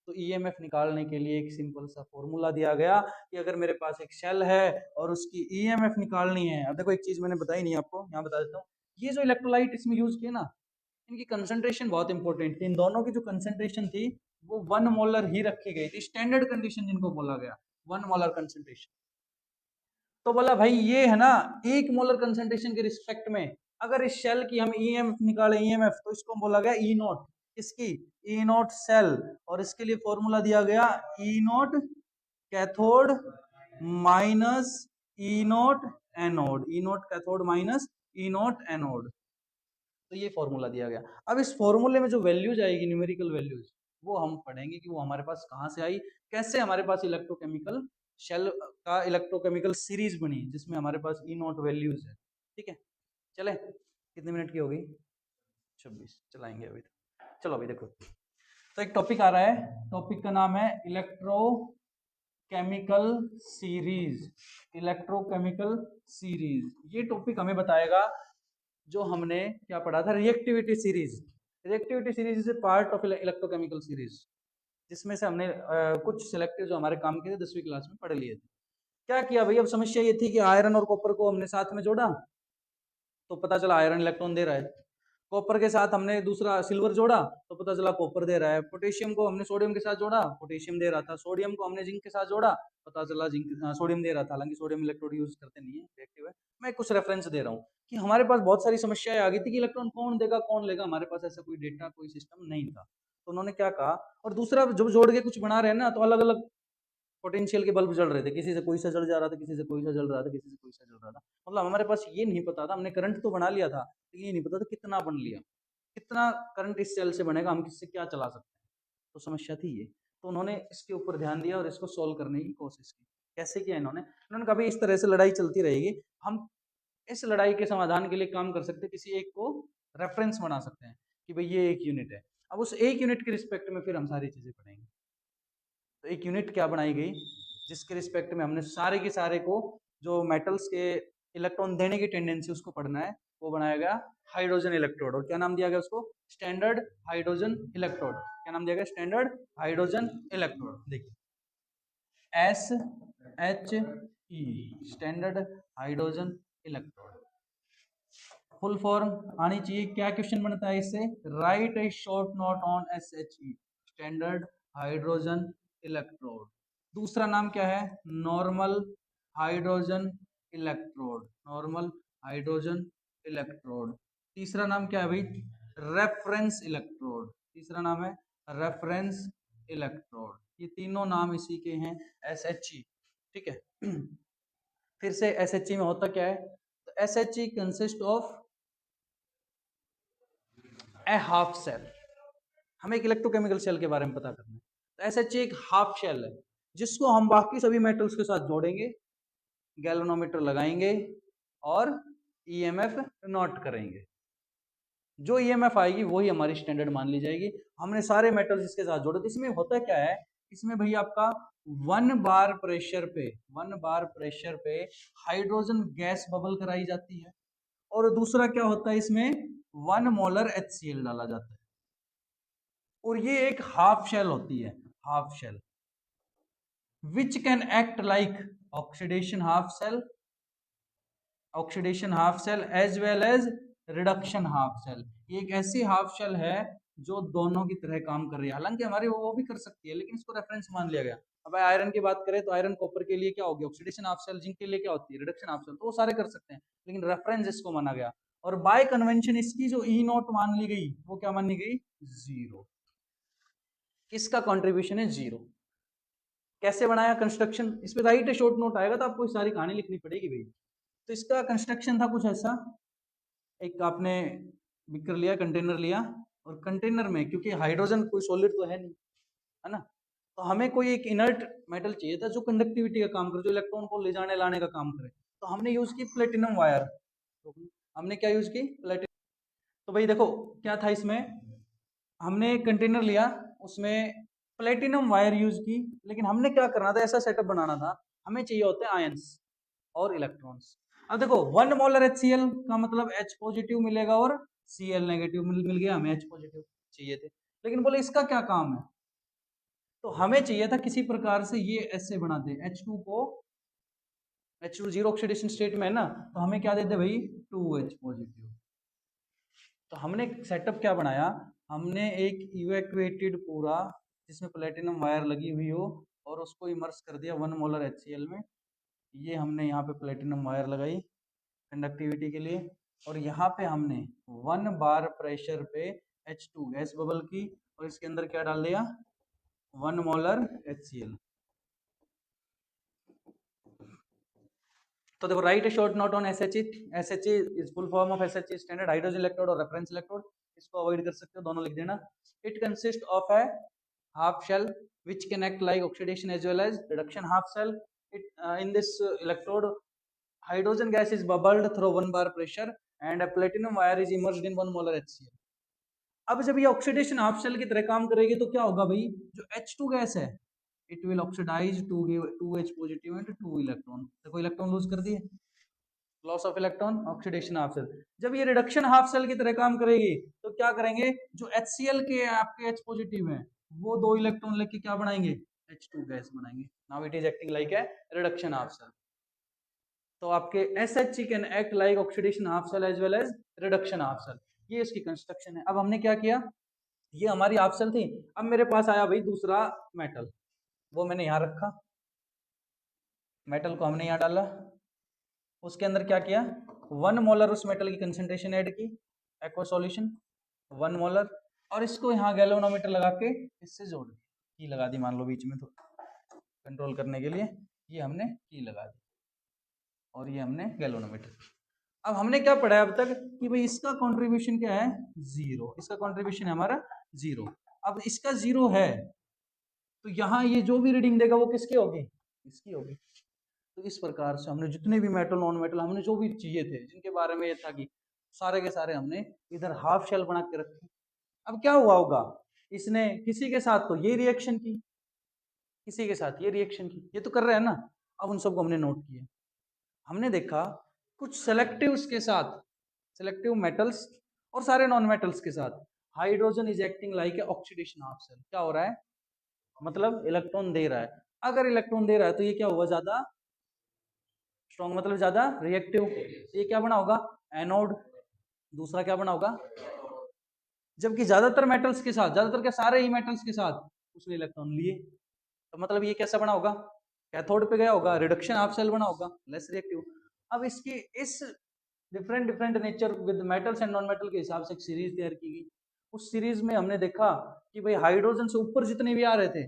तो ईएमएफ निकालने के लिए एक सिंपल सा फॉर्मूला दिया गया कि अगर मेरे पास एक शेल है और उसकी ईएमएफ निकालनी है। अब देखो एक चीज मैंने बताई नहीं आपको, यहाँ बता देता हूँ, ये जो इलेक्ट्रोलाइट इसमें यूज किए ना, इनकी कंसंट्रेशन बहुत इंपॉर्टेंट थी। इन दोनों की जो कंसंट्रेशन थी वो 1 मोलर ही रखी गई थी, स्टैंडर्ड कंडीशन जिनको बोला गया, 1 मोलर कंसंट्रेशन। तो बोला भाई ये है ना 1 मोलर कंसंट्रेशन के रिस्पेक्ट में अगर इस शेल की हम ईएमएफ निकाले, ईएमएफ, तो इसको बोला गया ई नॉट, इसकी ई नॉट सेल। और इसके लिए फॉर्मूला दिया गया E naught cathode minus E naught anode, E naught cathode minus E naught anode. तो ये फॉर्मूला दिया गया। अब इस फॉर्मूले में जो वैल्यूज आएगी, न्यूमेरिकल वैल्यूज, वो हम पढ़ेंगे कि वो हमारे पास कहाँ से आई, कैसे हमारे पास इलेक्ट्रोकेमिकल शेल का इलेक्ट्रोकेमिकल सीरीज बनी जिसमें हमारे पास ई नॉट वैल्यूज है। ठीक है, चले, कितने मिनट की हो गई, 26, चलाएंगे अभी तो। चलो अभी देखो, तो एक टॉपिक आ रहा है, टॉपिक का नाम है इलेक्ट्रोकेमिकल सीरीज, इलेक्ट्रोकेमिकल सीरीज। ये टॉपिक हमें बताएगा जो हमने क्या पढ़ा था, reactivity series. Reactivity series is a part of electrochemical series, जिसमें से हमने कुछ सिलेक्टेड जो हमारे काम के थे 10वीं क्लास में पढ़ लिए थे। क्या किया भाई, अब समस्या ये थी कि आयरन और कॉपर को हमने साथ में जोड़ा, तो पता चला आयरन इलेक्ट्रॉन दे रहा है। कॉपर के साथ हमने दूसरा सिल्वर जोड़ा, तो पता चला कॉपर दे रहा है। पोटेशियम को हमने सोडियम के साथ जोड़ा, पोटेशियम दे रहा था। सोडियम को हमने जिंक के साथ जोड़ा, पता चला जिंक सोडियम दे रहा था, हालांकि सोडियम इलेक्ट्रोड यूज करते नहीं है, रिएक्टिव है। मैं कुछ रेफरेंस दे रहा हूँ कि हमारे पास बहुत सारी समस्याएं आ गई थी कि इलेक्ट्रॉन कौन देगा कौन लेगा, हमारे पास ऐसा कोई डेटा कोई सिस्टम नहीं था। तो उन्होंने क्या कहा, और दूसरा जब जोड़ के कुछ बना रहे हैं ना, तो अलग अलग पोटेंशियल के बल्ब जल रहे थे, किसी से कोई सा जल जा रहा था, किसी से कोई सा जल रहा था, किसी से कोई सा जल रहा था। मतलब हमारे पास ये नहीं पता था, हमने करंट तो बना लिया था, लेकिन ये नहीं पता था कितना बन लिया, कितना करंट इस सेल से बनेगा, हम किससे क्या चला सकते हैं। तो समस्या थी ये, तो उन्होंने इसके ऊपर ध्यान दिया और इसको सोल्व करने की कोशिश की। कैसे किया इन्होंने कहा भाई इस तरह से लड़ाई चलती रहेगी, हम इस लड़ाई के समाधान के लिए काम कर सकते हैं, किसी एक को रेफरेंस बना सकते हैं कि भाई ये एक यूनिट है। अब उस एक यूनिट के रिस्पेक्ट में फिर हम सारी चीजें पढ़ेंगे। तो एक यूनिट क्या बनाई गई जिसके रिस्पेक्ट में हमने सारे के सारे को जो मेटल्स के इलेक्ट्रॉन देने की टेंडेंसी उसको पढ़ना है, वो बनाया गया हाइड्रोजन इलेक्ट्रोड। और क्या नाम दिया गया उसको? Standard hydrogen electrode. क्या नाम दिया गया? Standard hydrogen electrode. देखिए SHE, standard hydrogen electrode. Full form आनी चाहिए। क्या क्वेश्चन बनता है इससे? Right A short note on SHE, standard hydrogen electrode. दूसरा नाम क्या है? Normal hydrogen electrode, normal hydrogen electrode. तीसरा नाम क्या है भाई? Reference electrode. तीसरा नाम है रेफरेंस इलेक्ट्रोड। ये तीनों नाम इसी के हैं SHE। ठीक है फिर से SHE में होता क्या है? तो SHE consist of a half cell. हमें एक इलेक्ट्रोकेमिकल शेल के बारे में पता करना है। तो SHE एक हाफ शेल है जिसको हम बाकी सभी मेटल्स के साथ जोड़ेंगे, गैल्वेनोमीटर लगाएंगे और EMF नोट करेंगे। जो EMF आएगी वही हमारी स्टैंडर्ड मान ली जाएगी। हमने सारे मेटल्स इसके साथ जोड़े। तो इसमें होता क्या है? इसमें भाई आपका 1 बार प्रेशर पे हाइड्रोजन गैस बबल कराई जाती है। और दूसरा क्या होता है? इसमें 1 मोलर HCl डाला जाता है। और ये एक हाफ शेल होती है, half cell which can act like oxidation half cell as well as reduction half cell. ये एक ऐसी हाफ शेल है जो दोनों की तरह काम कर रही है। हालांकि हमारी वो भी कर सकती है, लेकिन इसको रेफरेंस मान लिया गया। अब आयरन की बात करें तो आयरन कॉपर के लिए क्या होगी? Oxidation half cell. जिंक के लिए क्या होती है? Reduction half cell. तो वो सारे कर सकते हैं, लेकिन रेफरेंस इसको माना गया। और बाय कन्वेंशन इसकी जो E0 मान ली गई वो क्या मानी गई? 0। किसका कंट्रीब्यूशन है? 0। कैसे बनाया कंस्ट्रक्शन? इस पे राइट शॉर्ट नोट आएगा तो आपको सारी कहानी लिखनी पड़ेगी भाई। तो इसका कंस्ट्रक्शन था कुछ ऐसा। एक आपने बिकर लिया, कंटेनर लिया, और कंटेनर में क्योंकि हाइड्रोजन कोई सॉलिड तो है नहीं, है ना, तो हमें कोई एक इनर्ट मेटल चाहिए था जो कंडक्टिविटी का काम करे, जो इलेक्ट्रॉन को ले जाने लाने का काम करे। तो हमने यूज की प्लेटिनम वायर। तो हमने क्या यूज की? प्लेटिनम। तो भाई देखो क्या था इसमें, हमने एक कंटेनर लिया, उसमें प्लेटिनम वायर यूज की। लेकिन हमने क्या करना था? ऐसा सेटअप बनाना था, हमें चाहिए होते हैं आयंस और इलेक्ट्रॉन्स। अब देखो 1 मोलर HCl का मतलब H पॉजिटिव मिलेगा और Cl नेगेटिव मिल गया, हमें H पॉजिटिव चाहिए थे। लेकिन बोले इसका क्या काम है? तो हमें चाहिए था किसी प्रकार से ये ऐसे बना दे H2 को, H2 जीरो ऑक्सीडेशन स्टेट में है ना, तो हमें क्या देते भाई? 2H positive. तो हमने सेटअप क्या बनाया? हमने एक इवैक्यूएटेड पूरा जिसमें प्लेटिनम वायर लगी हुई हो और उसको इमर्स कर दिया 1 मोलर HCl में। ये हमने यहाँ पे प्लेटिनम वायर लगाई कंडक्टिविटी के लिए, और यहाँ पे हमने 1 बार प्रेशर पे H2 गैस बबल की, और इसके अंदर क्या डाल दिया? 1 मोलर HCl। तो देखो right short note on SHE। SHE is full form of SHE, standard hydrogen electrode और रेफरेंस इलेक्ट्रोड। इसको अवॉइड कर सकते हो, दोनों लिख देना। It consist of A half shell which can act like oxidation as well as reduction half shell. In this electrode hydrogen gas is bubbled through 1 bar pressure and a platinum wire is immersed in 1 molar HCl. अब जब ये oxidation half shell की तरह काम करेगी तो क्या होगा भाई? जो H2 गैस है it will oxidize to give 2H positive and 2 electron. देखो इलेक्ट्रॉन लूज कर दिए, loss of electron, oxidation half cell. जब ये रिडक्शन हाफ सेल की तरह काम करेगी तो क्या करेंगे? जो HCl के आपके H पॉजिटिव है वो 2 इलेक्ट्रॉन लेके क्या बनाएंगे? H2 गैस बनाएंगे। Now it is acting like a reduction half cell. तो आपके SHE can act like oxidation half cell as well as reduction half cell. ये इसकी कंस्ट्रक्शन है। अब हमने क्या किया? ये हमारी हाफ सेल थी। अब मेरे पास आया भाई दूसरा मेटल, वो मैंने यहाँ रखा, मेटल को हमने यहाँ डाला, उसके अंदर क्या किया? 1 मोलर उस मेटल की कंसेंट्रेशन ऐड की, एक्वा सॉल्यूशन 1 मोलर, और इसको यहाँ गैल्वेनोमीटर लगा के इससे जोड़ दिया, की लगा दी मान लो बीच में, तो कंट्रोल करने के लिए ये हमने की लगा दी, और ये हमने गैल्वेनोमीटर। अब हमने क्या पढ़ा है अब तक कि भाई इसका कंट्रीब्यूशन क्या है? 0। इसका कंट्रीब्यूशन है हमारा 0। अब इसका 0 है तो यहाँ ये जो भी रीडिंग देगा वो किसकी होगी, इसकी होगी। तो इस प्रकार से हमने जितने भी मेटल नॉन मेटल हमने जो भी चीजें थे जिनके बारे में ये था कि सारे के सारे हमने इधर हाफ शेल बना के रखे। अब क्या हुआ होगा, इसने किसी के साथ तो ये रिएक्शन की, किसी के साथ ये रिएक्शन की, ये तो कर रहे हैं ना। अब उन सबको हमने नोट किया, हमने देखा कुछ सेलेक्टिव्स के साथ, सेलेक्टिव मेटल्स और सारे नॉन मेटल्स के साथ hydrogen is acting like a oxidation half cell. क्या हो रहा है, मतलब इलेक्ट्रॉन दे रहा है। अगर इलेक्ट्रॉन दे रहा है तो ये क्या हुआ, ज्यादा स्ट्रॉन्ग, मतलब ज्यादा रिएक्टिव। ये क्या बना होगा, एनोड। दूसरा क्या बना होगा, जबकि ज्यादातर मेटल्स के साथ, ज्यादातर के सारे ही मेटल्स के साथ उसने इलेक्ट्रॉन लिए, तो मतलब ये कैसा बना होगा, कैथोड पे गया होगा, रिडक्शन हाफ सेल बना होगा, लेस रिएक्टिव। अब इसकी इस different different nature with metals and non metal के हिसाब से एक सीरीज तैयार की गई। उस सीरीज में हमने देखा कि भाई हाइड्रोजन से ऊपर जितने भी आ रहे थे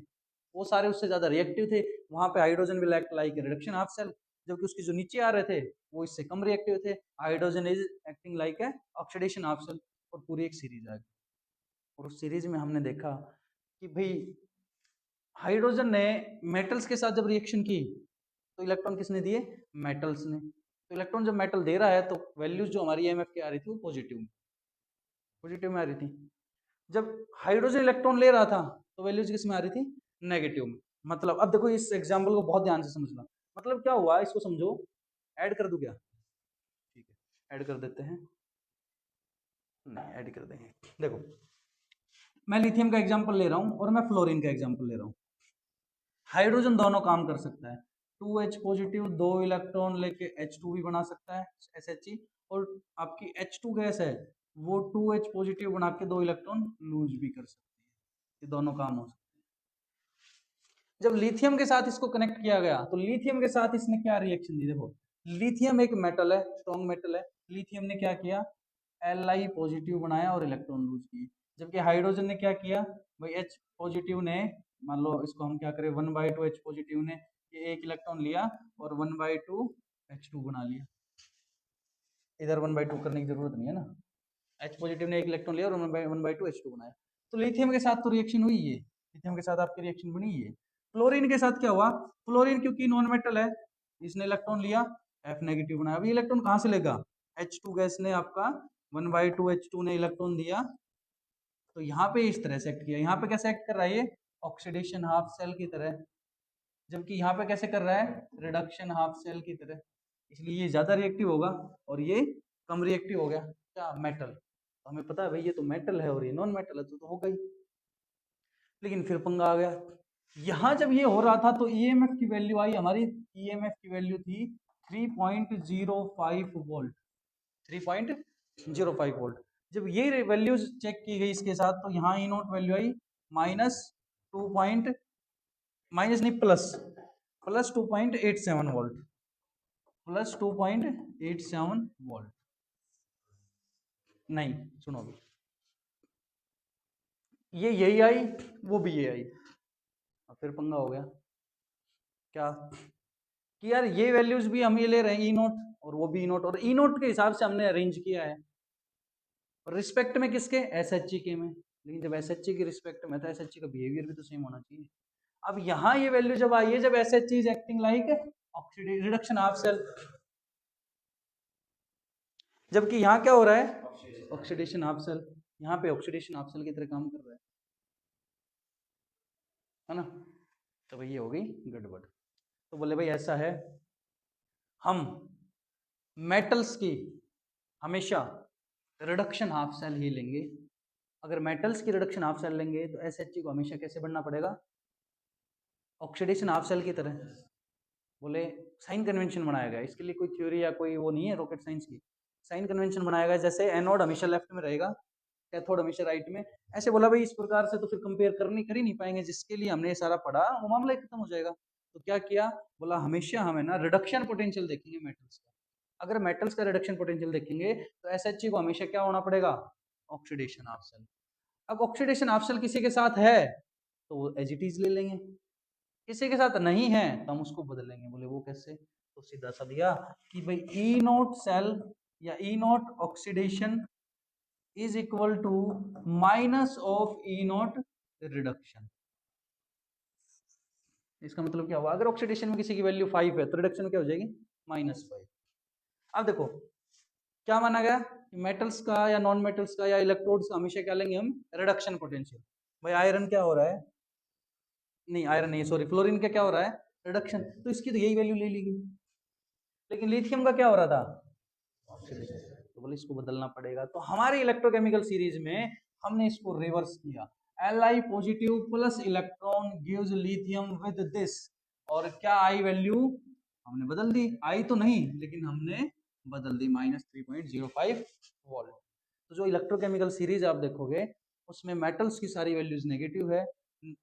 वो सारे उससे ज्यादा रिएक्टिव थे, वहां पे hydrogen will act like reduction half cell. जबकि उसके जो नीचे आ रहे थे वो इससे कम रिएक्टिव थे, hydrogen is acting like a oxidation half cell. और पूरी एक सीरीज आ गई। और उस सीरीज में हमने देखा कि भाई हाइड्रोजन ने मेटल्स के साथ जब रिएक्शन की तो इलेक्ट्रॉन किसने दिए, मेटल्स ने। तो इलेक्ट्रॉन जब मेटल दे रहा है तो वैल्यूज जो हमारी ईएमएफ की आ रही थी वो पॉजिटिव में, पॉजिटिव में आ रही थी। जब हाइड्रोजन इलेक्ट्रॉन ले रहा था तो वैल्यूज किस में आ रही थी, नेगेटिव में। मतलब अब देखो इस एग्जांपल को बहुत ध्यान से समझना, मतलब क्या हुआ इसको समझो। ऐड कर दूं क्या, ठीक है ऐड कर देते हैं, नहीं ऐड कर देंगे। देखो मैं लिथियम का एग्जांपल ले रहा हूं और मैं फ्लोरीन का एग्जांपल ले रहा हूं। हाइड्रोजन दोनों काम कर सकता है, 2H पॉजिटिव 2 इलेक्ट्रॉन लेके H2 भी बना सकता है SHE, और आपकी H2 गैस है वो 2H पॉजिटिव बना के 2 इलेक्ट्रॉन लूज भी कर सकती है। ये दोनों काम हो सकते हैं। जब लिथियम के साथ इसको कनेक्ट किया गया तो लिथियम के साथ इसने क्या रिएक्शन दी, देखो लिथियम एक मेटल है, स्ट्रॉन्ग मेटल है। लिथियम ने क्या किया, Li पॉजिटिव बनाया और इलेक्ट्रॉन लूज किए। जबकि हाइड्रोजन ने क्या किया, भाई H पॉजिटिव ने, मान लो इसको हम क्या करें 1/2 H पॉजिटिव ने ये एक इलेक्ट्रॉन लिया और 1/2 H2 बना लिया। इधर 1/2 करने की जरूरत नहीं है ना, H पॉजिटिव ने एक इलेक्ट्रॉन लिया और 1/2 H2 बनाया। तो लिथियम के साथ तो रिएक्शन हुई है, लिथियम के साथ आपकी रिएक्शन बनी है। फ्लोरीन के साथ क्या हुआ, फ्लोरीन क्योंकि नॉन मेटल है इसने इलेक्ट्रॉन लिया F नेगेटिव बनाया। अब ये इलेक्ट्रॉन कहाँ से लेगा, H2 गैस ने आपका 1/2 H2 ने इलेक्ट्रॉन दिया, तो यहाँ पे इस तरह से एक्ट किया। यहाँ पे कैसे एक्ट कर रहा है, ये ऑक्सीडेशन हाफ सेल की तरह, जबकि यहाँ पे कैसे कर रहा है, रिडक्शन हाफ सेल की तरह। इसलिए ये ज्यादा रिएक्टिव होगा और ये कम रिएक्टिव हो गया। क्या, मेटल। तो हमें पता है भाई ये तो मेटल है और ये नॉन मेटल है तो हो गई। लेकिन फिर पंगा आ गया, यहाँ जब ये हो रहा था तो ईएमएफ की वैल्यू आई हमारी, ईएमएफ की वैल्यू थी 3.05 वोल्ट, 3.05 वोल्ट। जब ये वैल्यूज चेक की गई इसके साथ तो यहाँ ई नोट वैल्यू आई माइनस टू पॉइंट, माइनस नहीं plus, plus 2.87 volt, plus 2.87 volt. नहीं सुनो अभी, ये यही आई वो भी ये आई, और फिर पंगा हो गया। क्या कि यार ये वैल्यूज भी हम ये ले रहे हैं ई नोट और वो भी ई नोट, और ई नोट के हिसाब से हमने अरेंज किया है रिस्पेक्ट में किसके, SHE के में। लेकिन जब SHE की रिस्पेक्ट में था SHE का बिहेवियर भी तो सेम होना चाहिए। अब यहाँ ये वैल्यू जब आई है जब SHE is acting like oxidation reduction half cell, जबकि यहाँ क्या हो रहा है, ऑक्सीडेशन हाफ सेल। यहाँ पे ऑक्सीडेशन हाफ सेल की तरह काम कर रहा है ना। तो भाई ये हो गई गड़बड़। तो बोले भाई ऐसा है, हम मेटल्स की हमेशा रिडक्शन हाफ सेल ही लेंगे। अगर मेटल्स की रिडक्शन हाफ सेल लेंगे तो SHE को हमेशा कैसे बनना पड़ेगा, ऑक्सीडेशन हाफ सेल की तरह। बोले साइन कन्वेंशन बनाया गया, इसके लिए कोई थ्योरी या कोई वो नहीं है रॉकेट साइंस की। साइन कन्वेंशन बनाया गया, जैसे एनोड हमेशा लेफ्ट में रहेगा, कैथोड हमेशा राइट में। ऐसे बोला भाई इस प्रकार से तो फिर कंपेयर कर ही नहीं पाएंगे, जिसके लिए हमने ये सारा पढ़ा वो मामला ही खत्म हो जाएगा। तो क्या किया, बोला हमेशा हमें ना रिडक्शन पोटेंशियल देखेंगे मेटल्स का। अगर मेटल्स का रिडक्शन पोटेंशियल देखेंगे तो SHE को हमेशा क्या होना पड़ेगा, ऑक्सीडेशन हाफ सेल। अब ऑक्सीडेशन हाफ सेल किसी के साथ है तो वो एज इट इज ले लेंगे, किसी के साथ नहीं है तो हम उसको बदल लेंगे। बोले वो कैसे, तो सीधा सा दिया कि भाई ई नोट सेल या E naught oxidation is equal to minus of E naught reduction. इसका मतलब क्या हुआ, अगर ऑक्सीडेशन में किसी की वैल्यू 5 है तो रिडक्शन में क्या हो जाएगी -5। अब देखो क्या माना गया, मेटल्स का या नॉन मेटल्स का या इलेक्ट्रोड्स का हमेशा क्या लेंगे हम, रिडक्शन पोटेंशियल। भाई आयरन क्या हो रहा है, नहीं आयरन नहीं सॉरी, फ्लोरीन का क्या हो रहा है, रिडक्शन, तो इसकी तो यही वैल्यू ले ली गई। लेकिन लिथियम का क्या हो रहा था, ऑक्सीडेशन, तो बोले इसको बदलना पड़ेगा। तो हमारी इलेक्ट्रोकेमिकल सीरीज में हमने इसको रिवर्स किया, Li positive plus electron gives lithium with this, और क्या आई वैल्यू हमने बदल दी, आई तो नहीं लेकिन हमने बदल दी -3.05 वोल्ट। तो जो इलेक्ट्रोकेमिकल सीरीज आप देखोगे उसमें मेटल्स की सारी वैल्यूज नेगेटिव है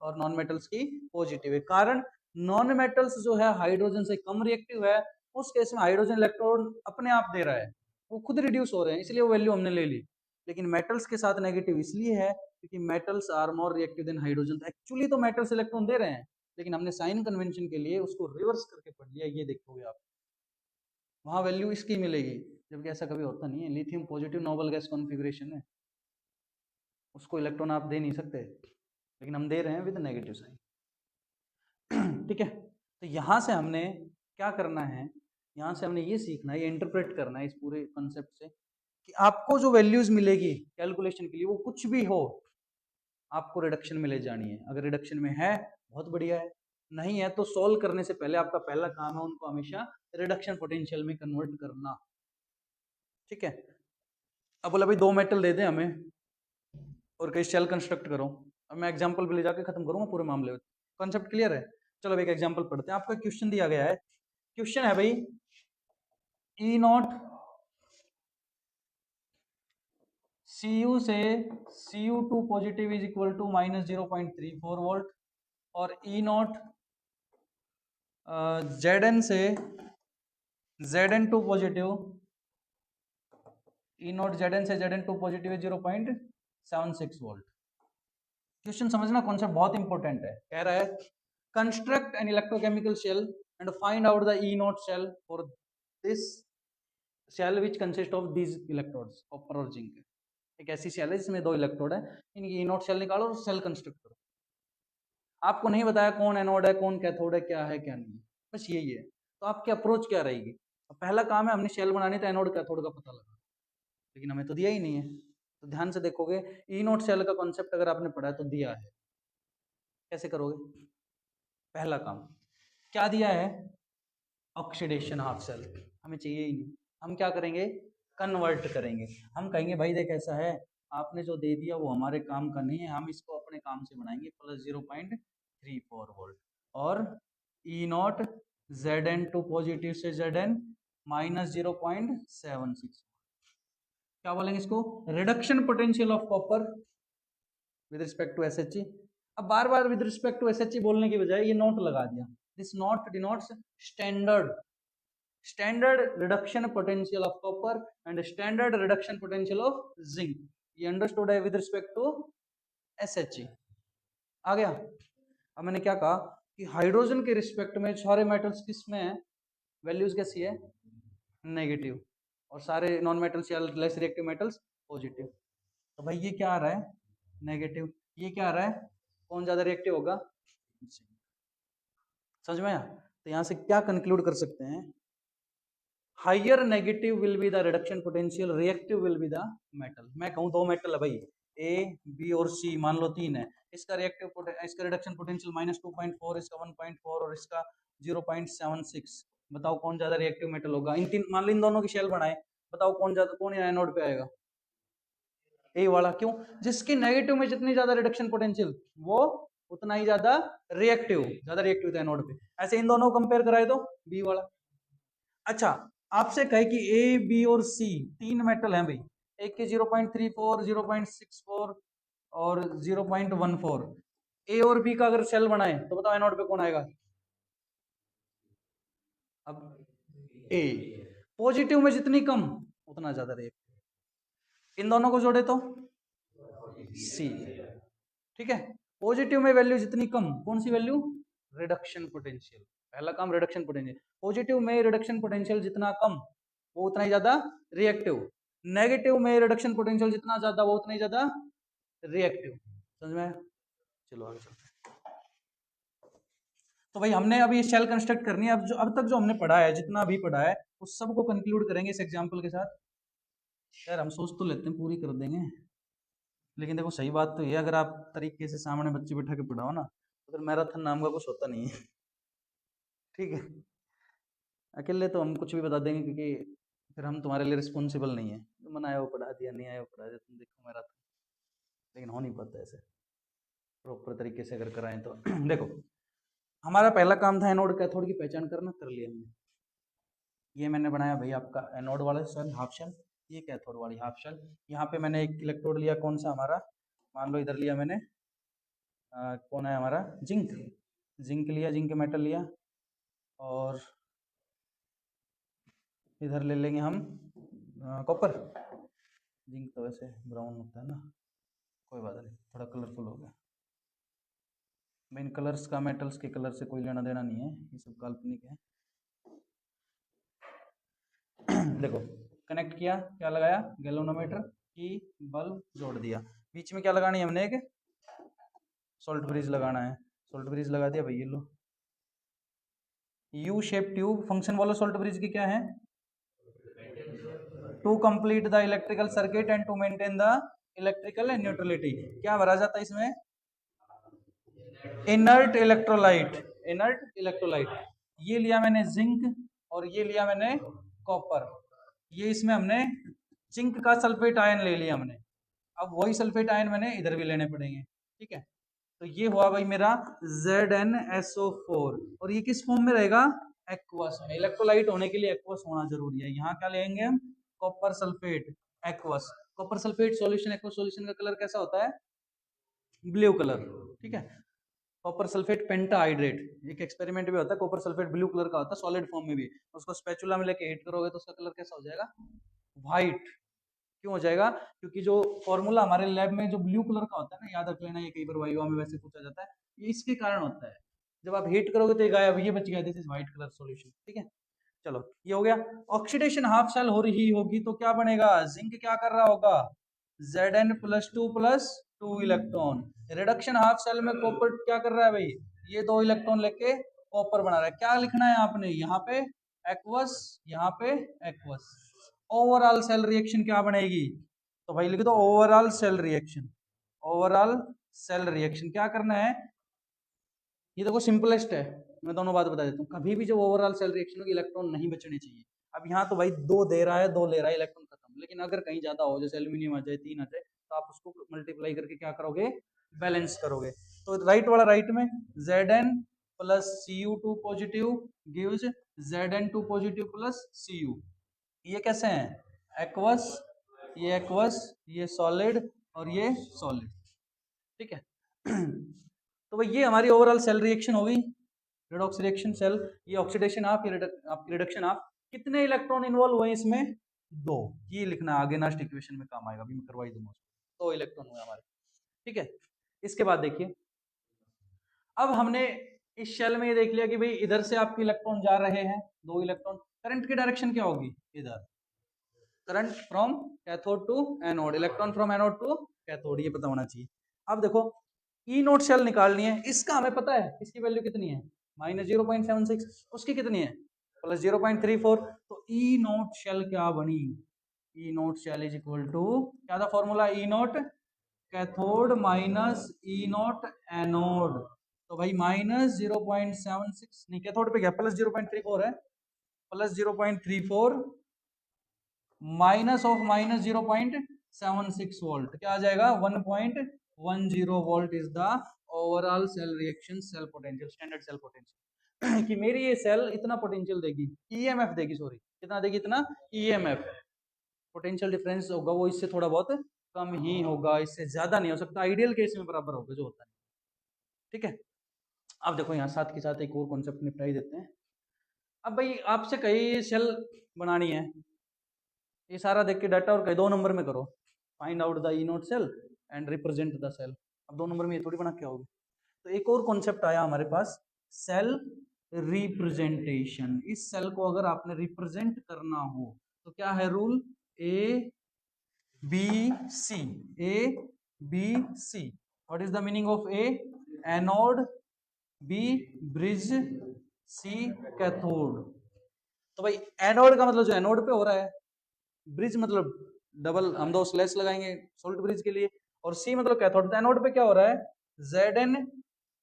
और नॉन मेटल्स की पॉजिटिव है। कारण नॉन मेटल्स जो है हाइड्रोजन से कम रिएक्टिव है, उस केस में हाइड्रोजन इलेक्ट्रॉन अपने आप दे रहा है, वो खुद रिड्यूस हो रहे हैं, इसलिए वो वैल्यू हमने ले ली। लेकिन मेटल्स के साथ नेगेटिव इसलिए है क्योंकि metals are more reactive than hydrogen. Actually तो मेटल्स इलेक्ट्रॉन दे रहे हैं, लेकिन हमने साइन कन्वेंशन के लिए उसको रिवर्स करके पढ़ लिया। ये देखोगे आप वहां वैल्यू इसकी मिलेगी, जबकि ऐसा कभी होता नहीं है। Lithium positive noble gas configuration है, उसको इलेक्ट्रॉन आप दे नहीं सकते, लेकिन हम दे रहे हैं विद नेगेटिव साइन। ठीक है, तो यहां से हमने क्या करना है, यहाँ से हमने ये सीखना है, ये इंटरप्रेट करना है इस पूरे कॉन्सेप्ट से कि आपको जो वैल्यूज मिलेगी कैलकुलेशन के लिए वो कुछ भी हो, आपको रिडक्शन में ले जानी है। अगर रिडक्शन में है बहुत बढ़िया है, नहीं है तो सोल्व करने से पहले आपका पहला काम है उनको हमेशा रिडक्शन पोटेंशियल में कन्वर्ट करना। ठीक है, अब बोला भाई 2 मेटल दे दे हमें और कई सेल कंस्ट्रक्ट करो। अब मैं एग्जांपल पे ले जाके खत्म करूंगा पूरे मामले में। कॉन्सेप्ट क्लियर है? चलो अब एक एग्जांपल पढ़ते हैं। आपका क्वेश्चन दिया गया है, क्वेश्चन है भाई ई नॉट Cu से Cu2 positive is equal to -0.34 volt, और ई नॉट Zn से Zn2 positive, E not Zn से Zn2 पॉजिटिव है 0.76 वोल्ट। क्वेश्चन समझना, कॉन्सेप्ट बहुत इंपॉर्टेंट है। कह रहा है construct an electrochemical cell and find out the E not cell for this cell which consist of these electrodes copper और zinc. एक ऐसी शेल है जिसमें 2 इलेक्ट्रोड है, इनकी ई नॉट शेल निकालो और शेल कंस्ट्रक्ट करो। आपको नहीं बताया कौन एनोड है कौन कैथोड है, क्या है क्या नहीं है, बस यही है। तो आपकी अप्रोच क्या रहेगी? पहला काम है हमने शेल बनानी, तो एनोड कैथोड का पता लगा, लेकिन हमें तो दिया ही नहीं है। तो ध्यान से देखोगे, ई नॉट शेल का कॉन्सेप्ट अगर आपने पढ़ा है तो दिया है, कैसे करोगे? पहला काम क्या दिया है, ऑक्सीडेशन हाफ सेल, हमें चाहिए ही नहीं। हम क्या करेंगे, कन्वर्ट करेंगे। हम कहेंगे भाई देख ऐसा है, आपने जो दे दिया वो हमारे काम का नहीं है, हम इसको अपने काम से बनाएंगे +0.34 वोल्ट, और ई नॉट Zn2 पॉजिटिव से Zn -0.76। क्या बोलेंगे इसको, reduction potential of copper with respect to SHE। अब बार बार विद रिस्पेक्ट टू SHE बोलने की बजाय ये नोट लगा दिया, this note denotes standard reduction potential of copper and standard reduction potential of zinc. ये अंडरस्टूड है विद रिस्पेक्ट टू SHE। आ गया? अब मैंने क्या कहा कि हाइड्रोजन के रिस्पेक्ट में सारे मेटल्स किस में है, वैल्यूज कैसी है, नेगेटिव, और सारे नॉन मेटल्स या लेस रिएक्टिव मेटल्स पॉजिटिव। तो भाई ये क्या आ रहा है, नेगेटिव, ये क्या आ रहा है, कौन ज्यादा रिएक्टिव होगा, समझ में आया? तो यहां से क्या कंक्लूड कर सकते हैं, higher negative will be the reduction potential, reactive will be the metal. मैं कहूं 2 मेटल है भाई, ए बी और सी, मान लो 3 है, इसका इसका रिडक्शन पोटेंशियल -2.4, इसका 1.4 और इसका 0.76। बताओ कौन ज्यादा रिएक्टिव मेटल होगा? इन तीन, मान लो इन दोनों की शेल बनाए, बताओ कौन ज्यादा, कौन एनोड पे आएगा, ए वाला। क्यों? जिसकी नेगेटिव में जितनी ज्यादा रिडक्शन पोटेंशियल वो उतना ही ज्यादा रिएक्टिव था एनोड पे। ऐसे इन दोनों को कंपेयर कराए तो बी वाला। अच्छा, आपसे कहे कि ए बी और सी 3 मेटल हैं भाई, एक के 0.34, 0.64 और 0.14, ए और बी का अगर सेल बनाए तो बताओ एनोड पे कौन आएगा? अब ए, पॉजिटिव में जितनी कम उतना ज्यादा रिएक्टिव, इन दोनों को जोड़े तो सी। ठीक है, पॉजिटिव में वैल्यू जितनी कम, कौन सी वैल्यू, रिडक्शन पोटेंशियल। पहला काम रिडक्शन पोटेंशियल, पॉजिटिव में रिडक्शन पोटेंशियल जितना कम वो उतना ही ज्यादा रिएक्टिव, नेगेटिव में रिडक्शन पोटेंशियल जितना ज्यादा वो उतना ही ज्यादा रिएक्टिव। समझ में आया? चलो आगे चलते हैं। तो भाई हमने अभी शेल कंस्ट्रक्ट करनी है। अब तक जो हमने पढ़ा है, जितना भी पढ़ा है, उस सब को कंक्लूड करेंगे इस एग्जांपल के साथ। यार हम सोच तो लेते हैं पूरी कर देंगे, लेकिन देखो सही बात तो ये है, अगर आप तरीके से सामने बच्चे बैठा के पढ़ाओ ना, तो फिर मैराथन नाम का कुछ होता नहीं है। ठीक है, अकेले तो हम कुछ भी बता देंगे, क्योंकि फिर हम तुम्हारे लिए रिस्पॉन्सिबल नहीं है। जो मन आया वो पढ़ा दिया, नहीं आया वो पढ़ा दिया, तुम देखो मैराथन। लेकिन हो नहीं पाता ऐसे प्रॉपर तरीके से अगर कराएं तो। देखो हमारा पहला काम था एनोड कैथोड की पहचान करना, कर लिया हमने। ये मैंने बनाया भाई आपका एनोड वाला शेल, हाफ शेल, ये कैथोड वाली हाफ शेल। यहाँ पे मैंने एक इलेक्ट्रोड लिया, कौन सा हमारा, मान लो इधर लिया मैंने, कौन है हमारा, जिंक। जिंक लिया, जिंक मेटल लिया, और इधर ले लेंगे हम कॉपर। जिंक तो वैसे ब्राउन होता है ना, कोई बात नहीं, थोड़ा कलरफुल हो गया। इन कलर्स का मेटल्स के कलर से कोई लेना देना नहीं है, ये सब काल्पनिक है। देखो कनेक्ट किया, क्या लगाया, गैल्वेनोमीटर की बल्ब जोड़ दिया। बीच में क्या लगानी है हमने, एक सॉल्ट ब्रिज लगाना है। सॉल्ट ब्रिज लगा दिया भाई, ये लो। यू शेप ट्यूब, फंक्शन बोलो सॉल्ट ब्रिज की क्या है, to complete the electrical circuit and to maintain the electrical neutrality. क्या भरा जाता है इसमें, इनर्ट इलेक्ट्रोलाइट। इनर्ट इलेक्ट्रोलाइट, ये लिया मैंने जिंक, और ये लिया मैंने कॉपर। ये इसमें हमने जिंक का सल्फेट आयन ले लिया हमने। अब वही सल्फेट आयन मैंने इधर भी लेने पड़ेंगे। ठीक है, तो ये हुआ भाई मेरा ZnSO4। और ये किस फॉर्म में रहेगा, एक्वस में। इलेक्ट्रोलाइट होने के लिए एक्वस होना जरूरी है। यहाँ क्या लेंगे हम, copper sulphate, aqueous. Copper sulphate solution, aqueous solution का कलर कैसा होता है, ब्लू कलर। ठीक है, कॉपर सल्फेट पेंटाहाइड्रेट, एक एक्सपेरिमेंट भी होता है, कॉपर सल्फेट ब्लू कलर का होता है सॉलिड फॉर्म में भी। उसको स्पैचुला में लेके हीट करोगे तो उसका कलर कैसा हो जाएगा, व्हाइट। क्यों हो जाएगा, क्योंकि जो फॉर्मूला हमारे लैब में जो ब्लू कलर का होता है ना, याद रख लेना, ये कई बार वाइवा में वैसे पूछा जाता है, ये इसके कारण होता है। जब आप हीट करोगे तो ये गायब, ये बच गया, this is white colour solution. ठीक है, चलो ये हो गया। ऑक्सीडेशन हाफ सेल हो रही होगी तो क्या बनेगा, जिंक क्या कर रहा होगा, Zn+2+2 electron. Reduction half cell में कॉपर क्या कर रहा है भाई, ये 2 इलेक्ट्रॉन लेके कॉपर बना रहा है। क्या लिखना है आपने, यहाँ पे एक्वस, यहाँ पे एक्वस। ओवरऑल सेल रिएक्शन क्या बनेगी, तो भाई लिख दो overall cell reaction. Overall cell reaction क्या करना है, ये देखो सिंपलेस्ट है। मैं दोनों बात बता देता हूँ, कभी भी जब ओवरऑल सेल रिएक्शन होगी इलेक्ट्रॉन नहीं बचने चाहिए। अब यहाँ तो भाई 2 दे रहा है, 2 ले रहा है, इलेक्ट्रॉन खत्म। लेकिन अगर कहीं ज्यादा हो, जैसे एल्यूमिनियम आ जाए, 3 आ जाए, तो आप उसको मल्टीप्लाई करके क्या करोगे, बैलेंस करोगे। तो राइट वाला राइट में, Zn+Cu2 positive gives Zn2 positive plus Cu। ये कैसे हैं, एक्वस, ये एक्वस, ये सॉलिड, और ये सॉलिड। ठीक है। तो भाई ये हमारी ओवरऑल सेल रिएक्शन हो गई, रेडॉक्स रिएक्शन सेल। ये ऑक्सीडेशन ऑफ, ये आपकी रिडक्शन ऑफ। कितने इलेक्ट्रॉन इन्वॉल्व हुए इसमें, 2। ये लिखना आगे नेक्स्ट इक्वेशन में काम आएगा, अभी मैं करवाई दूंगा। 2 इलेक्ट्रॉन हुए हमारे। ठीक है, इसके बाद देखिए, अब हमने इस शेल में ये देख लिया कि भाई इधर से आपके इलेक्ट्रॉन जा रहे हैं, 2 इलेक्ट्रॉन। करंट की डायरेक्शन क्या होगी, इधर, current from cathode to anode, electron from anode to cathode, ये पता होना चाहिए। अब देखो ई नोट शेल निकालनी है, इसका हमें पता है इसकी वैल्यू कितनी है, -0.76। उसकी कितनी है, +0.34। तो ई नोट शेल क्या बनी, E naught cell is equal to, क्या था formula, E naught cathode minus E naught anode. तो भाई -0.76 नहीं, कैथोड पे क्या, +0.34 है, +0.34 माइनस ऑफ -0.76 वोल्ट, क्या आ जाएगा, 1.10 volt is the overall cell reaction cell potential, standard cell potential. कि मेरी ये सेल इतना पोटेंशियल देगी, ईएमएफ देगी, सॉरी कितना देगी, इतना ईएमएफ। पोटेंशियल डिफरेंस होगा वो इससे थोड़ा बहुत कम ही होगा, इससे ज्यादा नहीं हो सकता, आइडियल केस में बराबर होगा जो होता है। ठीक है, अब देखो यहाँ साथ के साथ एक और कॉन्सेप्ट निपटाई देते हैं। अब भाई आपसे कई सेल बनानी है, ये सारा देख के डाटा और कहीं 2 नंबर में करो, find out the E naught cell and represent the cell. अब 2 नंबर में ये थोड़ी बना के आओगे। तो एक और कॉन्सेप्ट आया हमारे पास, सेल रिप्रेजेंटेशन। इस सेल को अगर आपने रिप्रेजेंट करना हो तो क्या है rule, A B C, A B C. What is the meaning of A, anode, B bridge, C cathode. तो भाई एनोड का मतलब जो एनोड पे हो रहा है, ब्रिज मतलब डबल हम दो स्लैश लगाएंगे सोल्ट ब्रिज के लिए, और सी मतलब कैथोड। एनोड पे क्या हो रहा है, Zn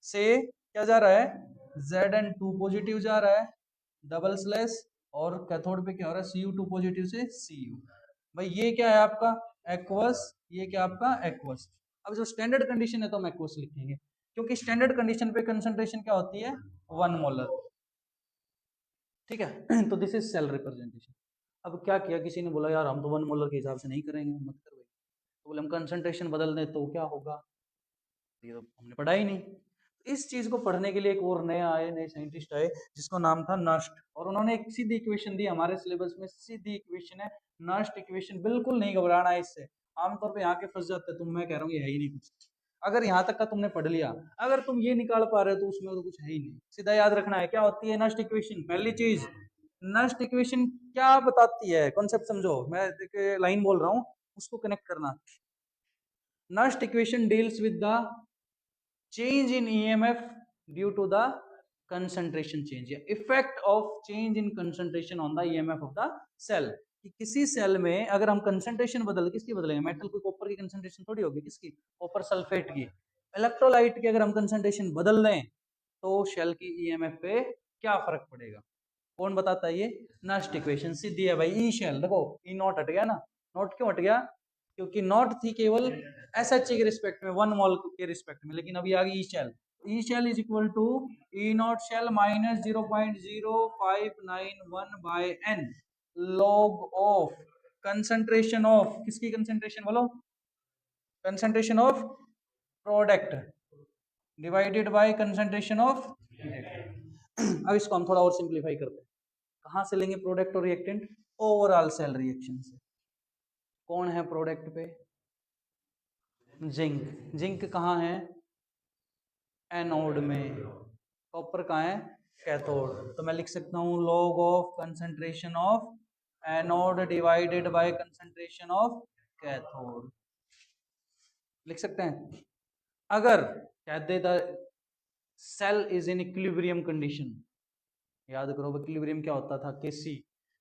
से क्या जा रहा है, Zn2 पॉजिटिव जा रहा है डबल स्लैश, और कैथोड पे क्या हो रहा है, Cu2 पॉजिटिव से Cu। भाई ये क्या है आपका एक्वस, ये क्या आपका एक्वस। अब जो स्टैंडर्ड कंडीशन है तो हम एक्वस लिखेंगे, क्योंकि स्टैंडर्ड कंडीशन पे कंसंट्रेशन क्या होती है 1 मोलर। ठीक है तो दिस इज सेल रिप्रेजेंटेशन। अब क्या किया, किसी ने बोला यार हम तो 1 मोलर के हिसाब से नहीं करेंगे, मत कर भाई। तो बोले हम कंसंट्रेशन बदल दें तो क्या होगा, ये तो हमने पढ़ा ही नहीं। इस चीज को पढ़ने के लिए एक और नए साइंटिस्ट आए जिसको नाम था नस्ट, और उन्होंने एक सीधी इक्वेशन दी, हमारे सिलेबस में सीधी इक्वेशन है नस्ट इक्वेशन। बिल्कुल नहीं घबराना है इससे, आमतौर पे यहाँ के फंस जाते हैं तुम, मैं कह रहा हूँ ये है ही नहीं कुछ। अगर यहाँ तक का तुमने पढ़ लिया, अगर तुम ये निकाल पा रहे हो तो उसमें तो कुछ है ही नहीं। सीधा याद रखना है क्या होती है नस्ट इक्वेशन। पहली चीज, नस्ट इक्वेशन क्या बताती है, कॉन्सेप्ट समझो, मैं लाइन बोल रहा हूँ उसको कनेक्ट करना। Nernst equation deals with the change in EMF due to the concentration change, या effect of change in concentration on the EMF of the cell। कि किसी सेल में अगर हम कंसंट्रेशन बदल, किसकी बदलेंगे, मेटल कोई कॉपर की कंसंट्रेशन थोड़ी होगी, किसकी, कॉपर सल्फेट की। इलेक्ट्रोलाइट की अगर हम कंसंट्रेशन बदल लें तो सेल की ईएमएफ पे क्या फर्क पड़ेगा, कौन बताता है ये, नस्ट इक्वेशन सीधी है भाई। ई शेल देखो, ई नॉट हट गया ना, नॉट क्यों हट गया, क्योंकि नॉट थी केवल एसएच के रिस्पेक्ट में, 1 मोल के रिस्पेक्ट में, लेकिन अभी आ गई E cell. E cell is equal to E not cell minus 0.0591 by n log of concentration of, किसकी कंसंट्रेशन बोलो, concentration of product divided by concentration of. अब इसको हम थोड़ा और सिंप्लीफाई करते हैं, कहां से लेंगे प्रोडक्ट और रिएक्टेंट, ओवरऑल सेल रिएक्शन से। कौन है प्रोडक्ट पे, जिंक। जिंक कहाँ है, एनोड में। कॉपर कहाँ है, कैथोड। तो मैं लिख सकता हूँ log of concentration of anode divided by concentration of cathode, लिख सकते हैं। अगर कहते the cell is in equilibrium condition, याद करो इक्विलिब्रियम क्या होता था, KC,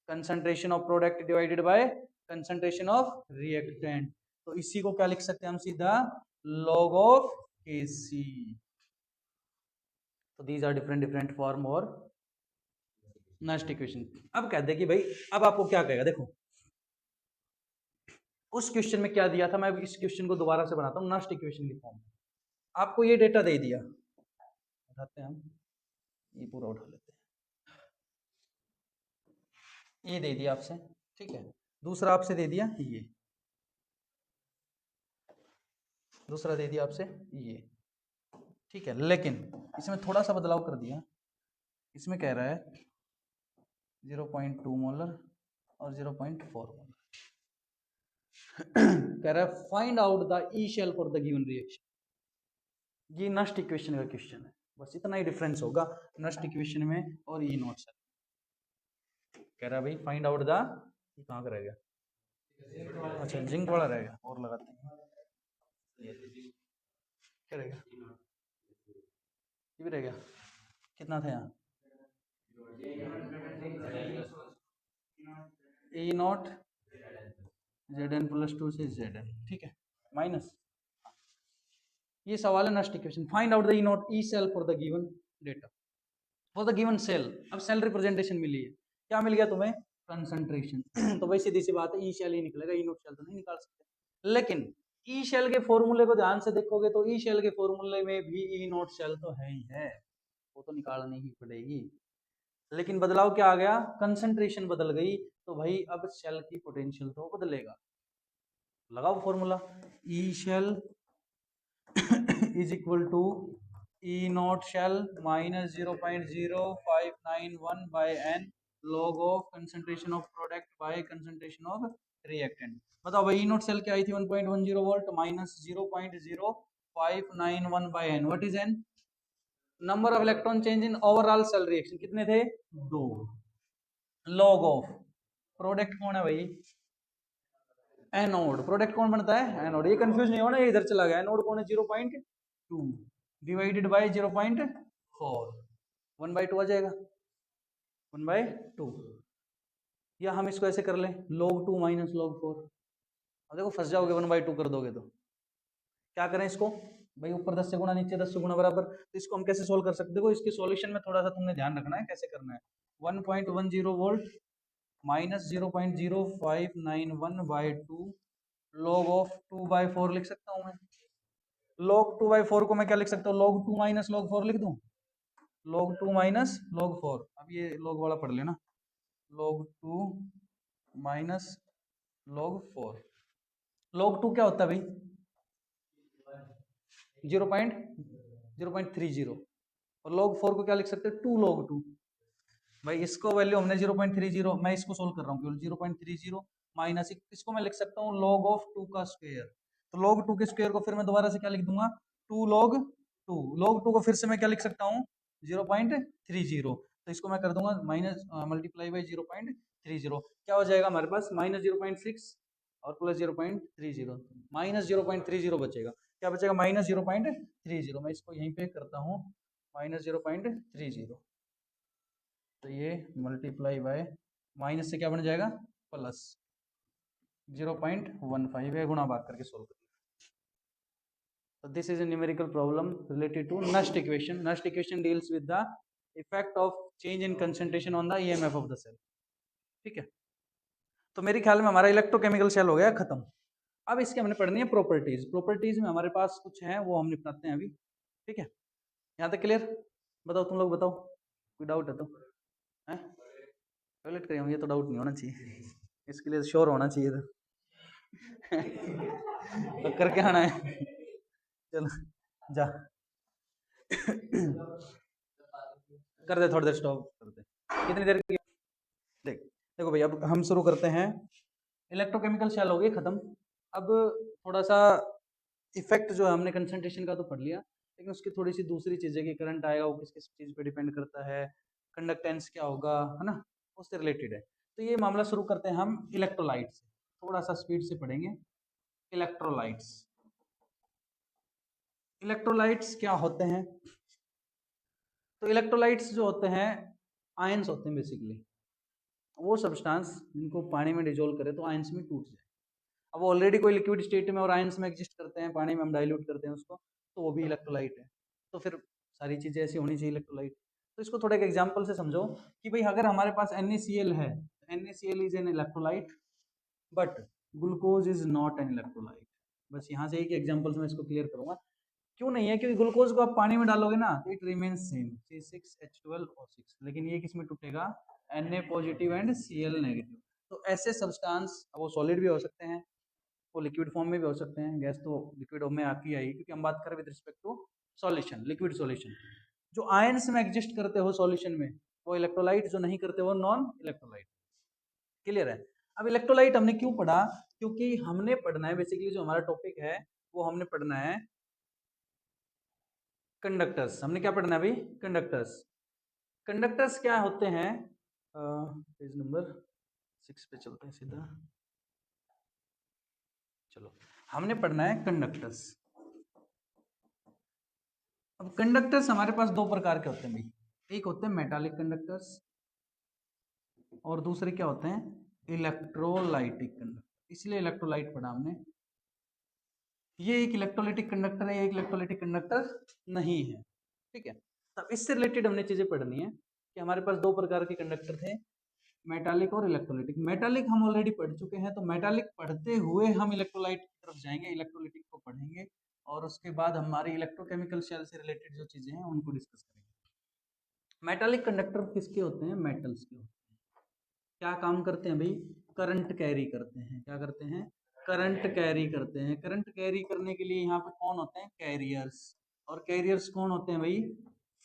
concentration of product divided by concentration of reactant. तो इसी को क्या लिख सकते हैं हम सीधा, log ऑफ केसी। तो these are different different form और नस्ट इक्वेशन। अब कहते हैं कि भाई अब आपको क्या कहेगा, देखो उस क्वेश्चन में क्या दिया था, मैं इस क्वेश्चन को दोबारा से बनाता हूँ नस्ट इक्वेशन की फॉर्म। आपको ये डेटा दे दिया, उठाते हैं हम, ये पूरा उठा लेते हैं, ये दे दिया आपसे, ठीक है। दूसरा आपसे दे दिया ये, दूसरा दे दिया आपसे ये, ठीक है। लेकिन इसमें थोड़ा सा बदलाव कर दिया, इसमें कह रहा है 0.2 मोलर और 0.4 मोलर। कह रहा है find out the E cell for the given reaction. ये नस्ट इक्वेशन का क्वेश्चन है, बस इतना ही डिफरेंस होगा नस्ट इक्वेशन में और ई नॉट शेल। कह रहा है भाई फाइंड आउट द, ये कहाँ का रहेगा, अच्छा जिंक वाला रहेगा, और लगाते हैं, क्या रहेगा, ये भी रहेगा, कितना था यहाँ, ए नॉट Zn प्लस 2 से Zn, ठीक है, माइनस। ये सवाल है Nernst equation, find out the E naught E cell for the given data for the given cell. अब सेल रिप्रेजेंटेशन मिली है, क्या मिल गया तुम्हें, कंसंट्रेशन। तो वही सीधी सी बात है, ई शेल ही निकलेगा, ई नॉट शेल तो नहीं निकाल सकते। लेकिन ई शेल के फॉर्मूले को ध्यान से देखोगे तो ई शेल के फॉर्मूले में भी ई नॉट शेल तो है ही है, वो तो निकालनी ही पड़ेगी। लेकिन बदलाव क्या आ गया, कंसंट्रेशन बदल गई, तो भाई अब शेल की पोटेंशियल तो बदलेगा। लगाओ formula, E cell is equal to E not cell minus 0.0591 by n log of concentration of product by concentration of reactant. बताओ भाई ई नॉट शेल क्या आई थी 1.10 volt minus 0.0591 by n, what is n, number of electron change in overall cell reaction, कितने थे, 2, log of product कौन है भाई, एनोड। प्रोडक्ट कौन बनता है, एनोड। ये कंफ्यूज नहीं होना, ये इधर चला गया, एनोड कौन है 0.2, डिवाइडेड बाय 0.4, 1/2 आ जाएगा, 1/2। या हम इसको ऐसे कर लें, log 2 माइनस log 4। अब देखो फंस जाओगे, 1/2 कर दोगे तो क्या करें इसको भाई, ऊपर 10 से गुणा नीचे 10 से गुणा बराबर। तो इसको हम कैसे सोल्व कर सकते हैं? देखो इसके सॉल्यूशन में थोड़ा सा तुमने ध्यान रखना है कैसे करना है। 1.10 वोल्ट माइनस 0.0591/2 log ऑफ 2/4 लिख सकता हूँ मैं। log 2/4 को मैं क्या लिख सकता हूँ? log 2 माइनस log 4 लिख दूं, log 2 माइनस log 4। अब ये log वाला पढ़ लेना, log 2 माइनस log 4। log 2 क्या होता है भाई? 0.30। और log 4 को क्या लिख सकते हैं? 2 log 2। भाई इसको वैल्यू हमने 0.30, मैं इसको सोल्व कर रहा हूँ केवल, 0.30 माइनस इसको मैं लिख सकता हूँ log ऑफ 2 का स्क्वायर। तो log 2 के स्क्वायर को फिर मैं दोबारा से क्या लिख दूंगा? 2 log 2। log 2 को फिर से मैं क्या लिख सकता हूँ? 0.30। तो इसको मैं कर दूंगा माइनस मल्टीप्लाई बाई 0.30, क्या हो जाएगा हमारे पास? माइनस 0.6 और प्लस 0.30, माइनस 0.30 बचेगा। क्या बचेगा? माइनस 0.30। मैं इसको यहीं पे करता हूँ, माइनस 0.30। तो ये मल्टीप्लाई बाय माइनस से क्या बन जाएगा? प्लस 0.15 है, गुणा भाग करके सोल्व करिए। So this is a numerical problem related to Nast equation. Nast equation deals with the effect of change in concentration on the EMF of the cell. ठीक है, तो मेरे ख्याल में हमारा इलेक्ट्रोकेमिकल सेल हो गया खत्म। अब इसके हमने पढ़नी है प्रॉपर्टीज। प्रॉपर्टीज में हमारे पास कुछ है, वो हम निपटाते हैं अभी। ठीक है, यहाँ तक क्लियर? बताओ, तुम लोग बताओ, कोई डाउट है तो? है टॉयलेट करें, ये तो डाउट नहीं होना चाहिए, इसके लिए श्योर होना चाहिए था। तो करके आना है, चलो जा कर दे, थोड़ी देर स्टॉप कर दे। कितनी देर की? देखो भाई, अब हम शुरू करते हैं। इलेक्ट्रोकेमिकल सेल हो गए खत्म। अब थोड़ा सा इफेक्ट जो है, हमने कंसंट्रेशन का तो पढ़ लिया, लेकिन उसकी थोड़ी सी दूसरी चीजें कि करंट आएगा वो किस किस चीज पे डिपेंड करता है, कंडक्टेंस क्या होगा, है ना, उससे रिलेटेड है। तो ये मामला शुरू करते हैं हम इलेक्ट्रोलाइट से, थोड़ा सा स्पीड से पढ़ेंगे। इलेक्ट्रोलाइट्स, इलेक्ट्रोलाइट्स क्या होते हैं? तो इलेक्ट्रोलाइट्स जो होते हैं, आयंस होते हैं बेसिकली, वो सब्सटेंस जिनको पानी में डिजोल्व करे तो आयंस में टूट जाए। अब ऑलरेडी कोई लिक्विड स्टेट में और आयंस में एग्जिस्ट करते हैं, पानी में हम डाइल्यूट करते हैं उसको, तो वो भी इलेक्ट्रोलाइट है। तो फिर सारी चीजें ऐसी होनी चाहिए इलेक्ट्रोलाइट। तो इसको थोड़ा एक एग्जांपल से समझो कि भाई अगर हमारे पास NaCl है, NaCl is an electrolyte but glucose is not an electrolyte. बस यहाँ से एक एग्जांपल से मैं इसको क्लियर करूंगा। क्यों नहीं है? क्योंकि ग्लूकोज को आप पानी में डालोगे ना तो इट रिमेन्स सेम, C6H12O6, लेकिन ये किसमें टूटेगा? Na positive and Cl negative. तो ऐसे सब्सटेंस, वो सॉलिड भी हो सकते हैं, वो लिक्विड फॉर्म में भी हो सकते हैं, गैस तो लिक्विड में आती आई, क्योंकि हम बात करें with respect to solution, liquid solution. जो आयंस में एग्जिस्ट करते हो सॉल्यूशन में वो इलेक्ट्रोलाइट, जो नहीं करते वो नॉन इलेक्ट्रोलाइट। क्लियर है? अब इलेक्ट्रोलाइट हमने क्यों पढ़ा? क्योंकि हमने पढ़ना है बेसिकली, जो हमारा टॉपिक है वो हमने पढ़ना है कंडक्टर्स। हमने क्या पढ़ना है भाई? कंडक्टर्स। कंडक्टर्स क्या होते हैं? पेज नंबर 6 पे चलते हैं सीधा। चलो, हमने पढ़ना है कंडक्टर्स। अब कंडक्टर्स हमारे पास दो प्रकार के होते हैं भाई, एक होते हैं मेटालिक कंडक्टर्स और दूसरे क्या होते हैं? Electrolytic conductor. इसलिए इलेक्ट्रोलाइट पढ़ा हमने। ये एक इलेक्ट्रोलाइटिक कंडक्टर है, ये एक इलेक्ट्रोलाइटिक कंडक्टर नहीं है। ठीक है, तब इससे रिलेटेड हमने चीजें पढ़नी है कि हमारे पास दो प्रकार के कंडक्टर थे, मेटालिक और इलेक्ट्रोलाइटिक। मेटालिक हम ऑलरेडी पढ़ चुके हैं, तो मेटालिक पढ़ते हुए हम इलेक्ट्रोलाइट की तरफ जाएंगे, इलेक्ट्रोलाइटिक को पढ़ेंगे और उसके बाद हमारे इलेक्ट्रोकेमिकल शेल से रिलेटेड जो चीजें हैं उनको डिस्कस करेंगे। मेटालिक कंडक्टर किसके होते हैं? मेटल्स के होते हैं। क्या काम करते हैं भाई? करंट कैरी करते हैं। क्या करते हैं? करंट कैरी करते हैं। करंट कैरी करने के लिए यहाँ पे कौन होते हैं? कैरियर्स। और कैरियर्स कौन होते हैं भाई?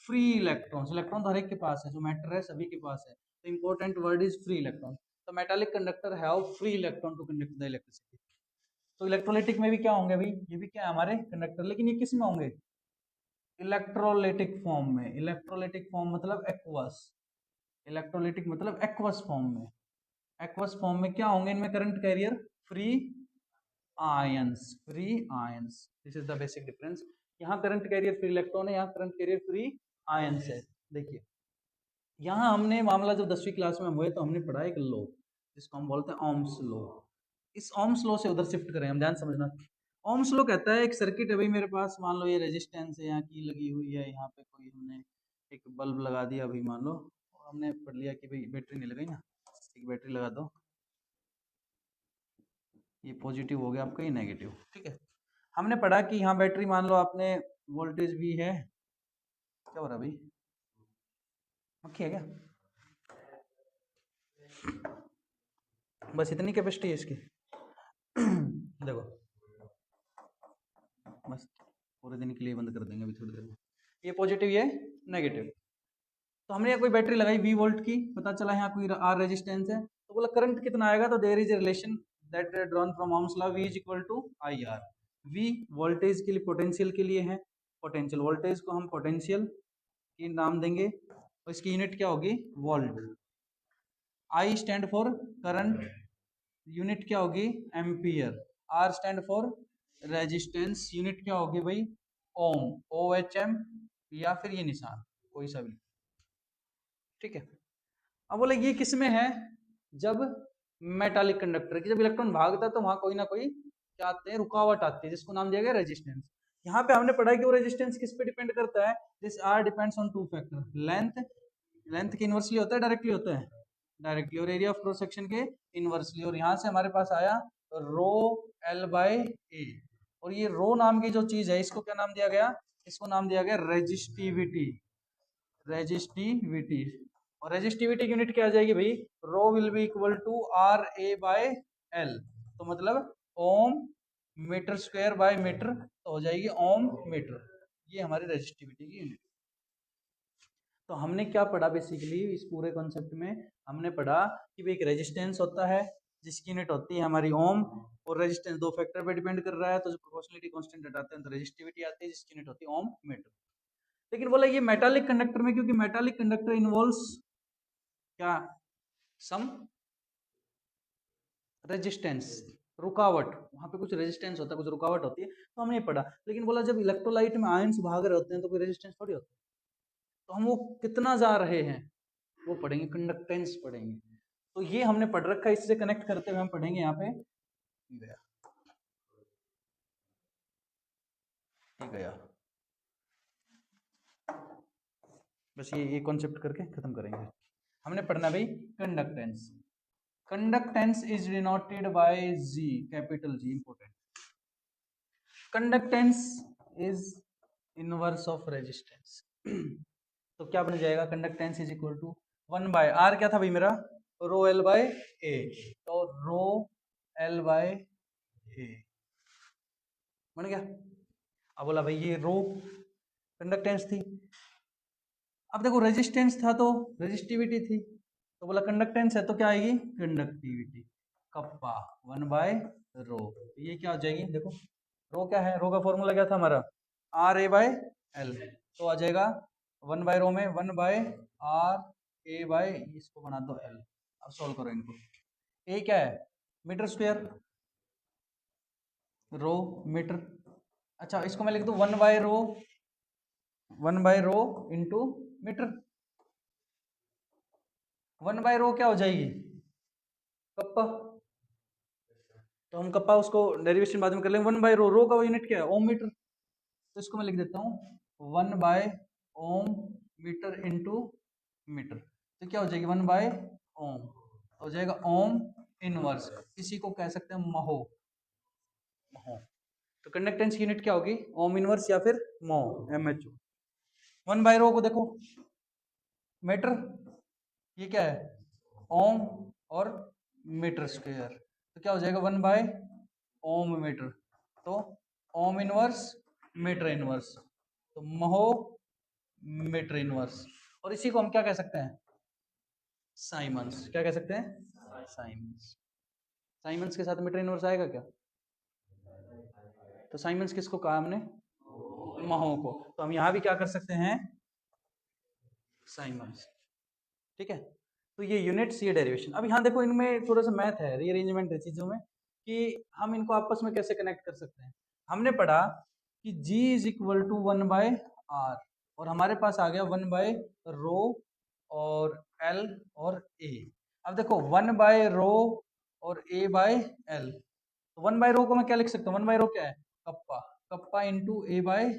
Free electrons. इलेक्ट्रॉन तो हर एक के पास है, जो मैटर है सभी के पास है, तो important word is free electron. तो metallic conductor have free electron to conduct the electricity. तो इलेक्ट्रोलाइटिक में भी क्या होंगे भाई? ये भी क्या है? हमारे कंडक्टर, लेकिन ये किस में होंगे? इलेक्ट्रोलाइटिक फॉर्म में। इलेक्ट्रोलाइटिक फॉर्म मतलब एक्वस, इलेक्ट्रोलाइटिक मतलब एक्वस फॉर्म में। एक्वस फॉर्म में क्या होंगे इनमें? Current carrier, free ions, free ions. This is the basic difference यहाँ करंट कैरियर फ्री इलेक्ट्रॉन है, यहाँ करंट कैरियर फ्री आयंस है। देखिए यहाँ हमने मामला जब 10वीं क्लास में हम हुए तो हमने पढ़ा एक लॉ जिसको हम बोलते हैं ओम्स लॉ। इस ओम्स लॉ से उधर शिफ्ट करें हम, ध्यान समझना। ओम्स लॉ कहता है एक सर्किट है भाई मेरे पास, मान लो ये रेजिस्टेंस है यहाँ की लगी हुई है, यहाँ पे कोई हमने एक बल्ब लगा दिया अभी मान लो, और हमने पढ़ लिया कि भाई बैटरी नहीं लगाई ना, एक बैटरी लगा दो, ये पॉजिटिव हो गया आपका, ये नेगेटिव, ठीक है। हमने पढ़ा कि यहाँ बैटरी मान लो आपने वोल्टेज भी है, क्या हो रहा भाई, मक्खी है क्या, बस इतनी कैपेसिटी है इसकी देखो बस पूरे दिन के लिए बंद कर देंगे अभी थोड़ी देर में, ये पॉजिटिव ये नेगेटिव। तो हमने यहाँ कोई बैटरी लगाई 20 वोल्ट की, पता चला यहाँ कोई आर रेजिस्टेंस है, तो बोला करंट कितना आएगा, तो there is a relation that drawn from Ohm's law, V is equal to I R. V voltage के लिए पोटेंशियल के लिए है, पोटेंशियल वोल्टेज को हम पोटेंशियल की नाम देंगे और इसकी यूनिट क्या होगी volt. I stand for current, unit क्या होगी ampere. R stand for resistance, unit क्या होगी भाई ओम, OHM, या फिर ये निशान कोई सा भी, ठीक है। अब बोले ये किस में है, जब मेटालिक कंडक्टर की जब इलेक्ट्रॉन भागता है तो वहां कोई ना कोई क्या आते हैं रुकावट आती है जिसको नाम दिया गया रेजिस्टेंस। यहाँ पे हमने पढ़ा कि वो रेजिस्टेंस किस पे डिपेंड करता है, this R depends on two factor, length, length के इनवर्सली होता है डायरेक्टली होता है डायरेक्टली, और एरिया ऑफ क्रॉस सेक्शन के इनवर्सली, और यहाँ से हमारे पास आया रो एल बाय ए, और ये रो नाम की जो चीज है इसको क्या नाम दिया गया, इसको नाम दिया गया रेजिस्टिविटी, रेजिस्टिविटी। और रेजिस्टिविटी की यूनिट क्या आ जाएगी भाई, rho will be equal to R A by L, तो मतलब ohm metre square by metre, तो हो जाएगी ओम मीटर, ये हमारी रेजिस्टिविटी की यूनिट। तो हमने क्या पढ़ा बेसिकली इस पूरे कॉन्सेप्ट में, हमने पढ़ा कि भाई एक रेजिस्टेंस होता है जिसकी यूनिट होती है हमारी ओम, और रेजिस्टेंस दो फैक्टर पे डिपेंड कर रहा है, तो जो प्रोपोर्शनलिटी कांस्टेंट हटाते हैं तो रेजिस्टिविटी आती है जिसकी यूनिट होती है ओम मीटर। लेकिन बोला ये मेटालिक कंडक्टर में, क्योंकि मेटालिक कंडक्टर इन्वॉल्व्स क्या, सम रेजिस्टेंस, रुकावट, वहां पे कुछ रेजिस्टेंस होता है, कुछ रुकावट होती है, तो हमने पढ़ा। लेकिन बोला जब इलेक्ट्रोलाइट में आयंस भाग रहे होते हैं तो कोई रेजिस्टेंस थोड़ी होती है, तो हम वो कितना जा रहे हैं वो पढ़ेंगे, कंडक्टेंस पढ़ेंगे। तो ये हमने पढ़ रखा है, इससे कनेक्ट करते हुए हम पढ़ेंगे यहाँ पे गया, गया, बस ये कॉन्सेप्ट करके खत्म करेंगे। हमने पढ़ना भाई conductance, conductance is denoted by G, capital G, important. Conductance is inverse of resistance तो क्या बन जाएगा, conductance is equal to 1 by R, क्या था भाई मेरा रो एल बाय ए, तो रो एल बाय ए बन गया। अब बोला भाई ये रो कंडक्टेंस थी, अब देखो रेजिस्टेंस था तो रेजिस्टिविटी थी, तो बोला कंडक्टेंस है तो क्या आएगी कंडक्टिविटी, कप्पा 1 बाय रो, तो ये क्या हो जाएगी, देखो रो क्या है, रो का फॉर्मूला क्या था हमारा आर ए बाय एल, तो आ जाएगा 1 बाय रो में 1 बाय आर ए बाय, इसको बना दो एल। अब सॉल्व करो इनको, ए क्या है मीटर स्क्वायर, रो मीटर, अच्छा इसको मैं लिख दूं 1 बाय रो, 1 bye rho into metre, 1 bye रो क्या हो जाएगी कप्पा, तो हम कप्पा उसको डेरिवेशन बाद में कर लेंगे, 1 बाय रो, रो का यूनिट क्या है ओम मीटर, तो इसको मैं लिख देता हूँ 1 बाय ओम मीटर इंटू मीटर, तो क्या हो जाएगी 1 बाय ओम, हो जाएगा ओम इनवर्स, इसी को कह सकते हैं महो, महो। तो कंडक्टेंस की यूनिट क्या होगी ओम इनवर्स या फिर मो, MHO। 1 बाय रो को देखो मीटर, ये क्या है ओम और मीटर स्क्वायर, तो क्या हो जाएगा 1 बाय ओम मीटर, तो ओम इनवर्स मीटर इनवर्स, तो महो मीटर इनवर्स, और इसी को हम क्या कह सकते हैं साइमंस, क्या कह सकते हैं साइमंस। साइमंस के साथ मीटर इनवर्स आएगा क्या, तो साइमंस किसको कहा हमने महो को, तो हम यहां भी क्या कर सकते हैं साइमंस, ठीक है। तो ये यूनिट्स ये डेरिवेशन, अब यहाँ देखो इनमें थोड़ा सा मैथ है, रीअरेंजमेंट है चीजों में कि हम इनको आपस में कैसे कनेक्ट कर सकते हैं। हमने पढ़ा कि G is equal to 1/r, और हमारे पास आ गया 1/रो और L और A। अब देखो 1/रो और A/L, तो 1/रो को मैं क्या लिख सकता हूँ, 1/रो क्या है, कप्पा, कप्पा इंटू A/L।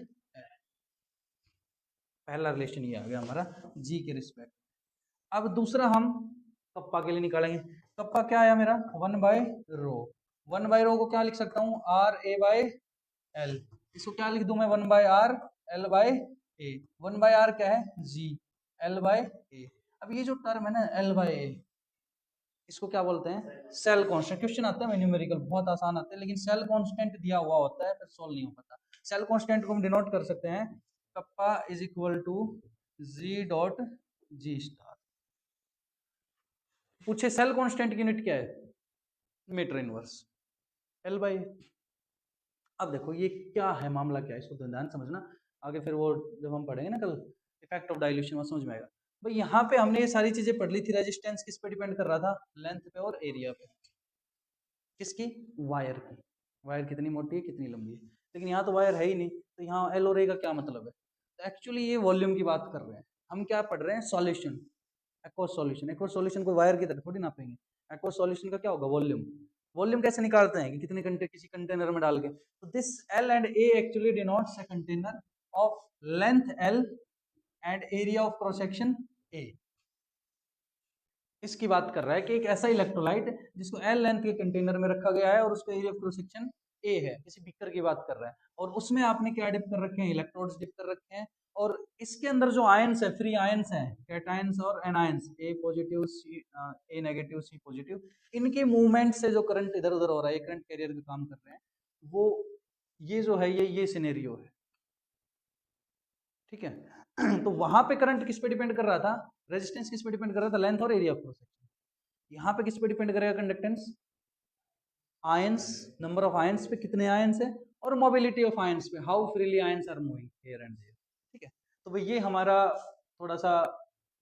पहला रिलेशन ये आ गया हमारा G के रिस्पेक्ट। अब दूसरा हम कप्पा के लिए निकालेंगे। कप्पा क्या आया मेरा, 1/रो, 1/रो को क्या लिख सकता हूँ, RA/L। इसको क्या लिख दूं मैं, 1/R L/A। 1/R क्या है, G, L/A। अब ये जो टर्म है ना L/A, इसको क्या बोलते हैं, सेल कांस्टेंट। क्वेश्चन आता है न्यूमेरिकल, बहुत आसान आते हैं, लेकिन सेल कांस्टेंट दिया हुआ होता है, फिर सॉल्व नहीं हो पाता। सेल कांस्टेंट को हम डिनोट कर सकते हैं, kappa is equal to G.G star. पूछे सेल कांस्टेंट की यूनिट क्या है, मीटर इनवर्स L/A। अब देखो ये क्या है, मामला क्या है, इसको ध्यान समझना, आगे फिर वो जब हम पढ़ेंगे ना कल इफेक्ट ऑफ डाइल्यूशन, वो समझ में आएगा। भाई यहाँ पे हमने ये सारी चीजें पढ़ ली थी, रेजिस्टेंस किस पे डिपेंड कर रहा था, लेंथ पे और एरिया पे। किसकी, वायर की, वायर कितनी मोटी है कितनी लंबी है। लेकिन यहाँ तो वायर है ही नहीं, तो यहाँ एल और ए का क्या मतलब है। तो एक्चुअली ये वॉल्यूम की बात कर रहे हैं हम, क्या पढ़ रहे हैं, solution, aqueous solution. Aqueous solution को वायर की तरह थोड़ी नापेंगे, एक्वस सॉल्यूशन का क्या होगा, वॉल्यूम। वॉल्यूम कैसे निकालते हैं कि कितने किसी कंटेनर में डाल के, तो this L and A actually denotes a container of length L and area of cross section A. इसकी बात कर रहा है कि एक ऐसा इलेक्ट्रोलाइट जिसको एल लेंथ के कंटेनर में रखा गया है और उसका area of cross section A है, किसी बीकर की बात कर रहा है, और उसमें आपने क्या डिप कर रखे हैं, इलेक्ट्रोड्स डिप कर रखे हैं, और इसके अंदर जो आयंस है, फ्री आयंस हैं, कैटायंस और एनायंस, ए पॉजिटिव ए नेगेटिव सी पॉजिटिव, इनके मूवमेंट से जो करंट इधर उधर हो रहा है, ये करंट कैरियर का काम कर रहे हैं, वो ये जो है ये सिनेरियो है, ठीक है। तो वहां पे करंट किस पे डिपेंड कर रहा था, रेजिस्टेंस किस पे डिपेंड कर रहा था, लेंथ और एरिया ऑफ क्रॉस सेक्शन। यहाँ पे किस पे डिपेंड करेगा, conductance, ions, number of ions पे, कितने आयंस है, और मोबिलिटी ऑफ आयंस पे, how freely ions are moving here and there, ठीक है। तो भाई ये हमारा थोड़ा सा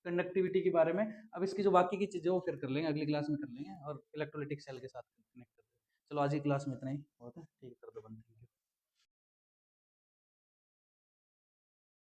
कंडक्टिविटी के बारे में। अब इसकी जो बाकी की चीजें वो फिर कर लेंगे, अगली क्लास में कर लेंगे, और इलेक्ट्रोलिटिक सेल के साथ कनेक्ट कर लेंगे। चलो आज की क्लास में इतना ही।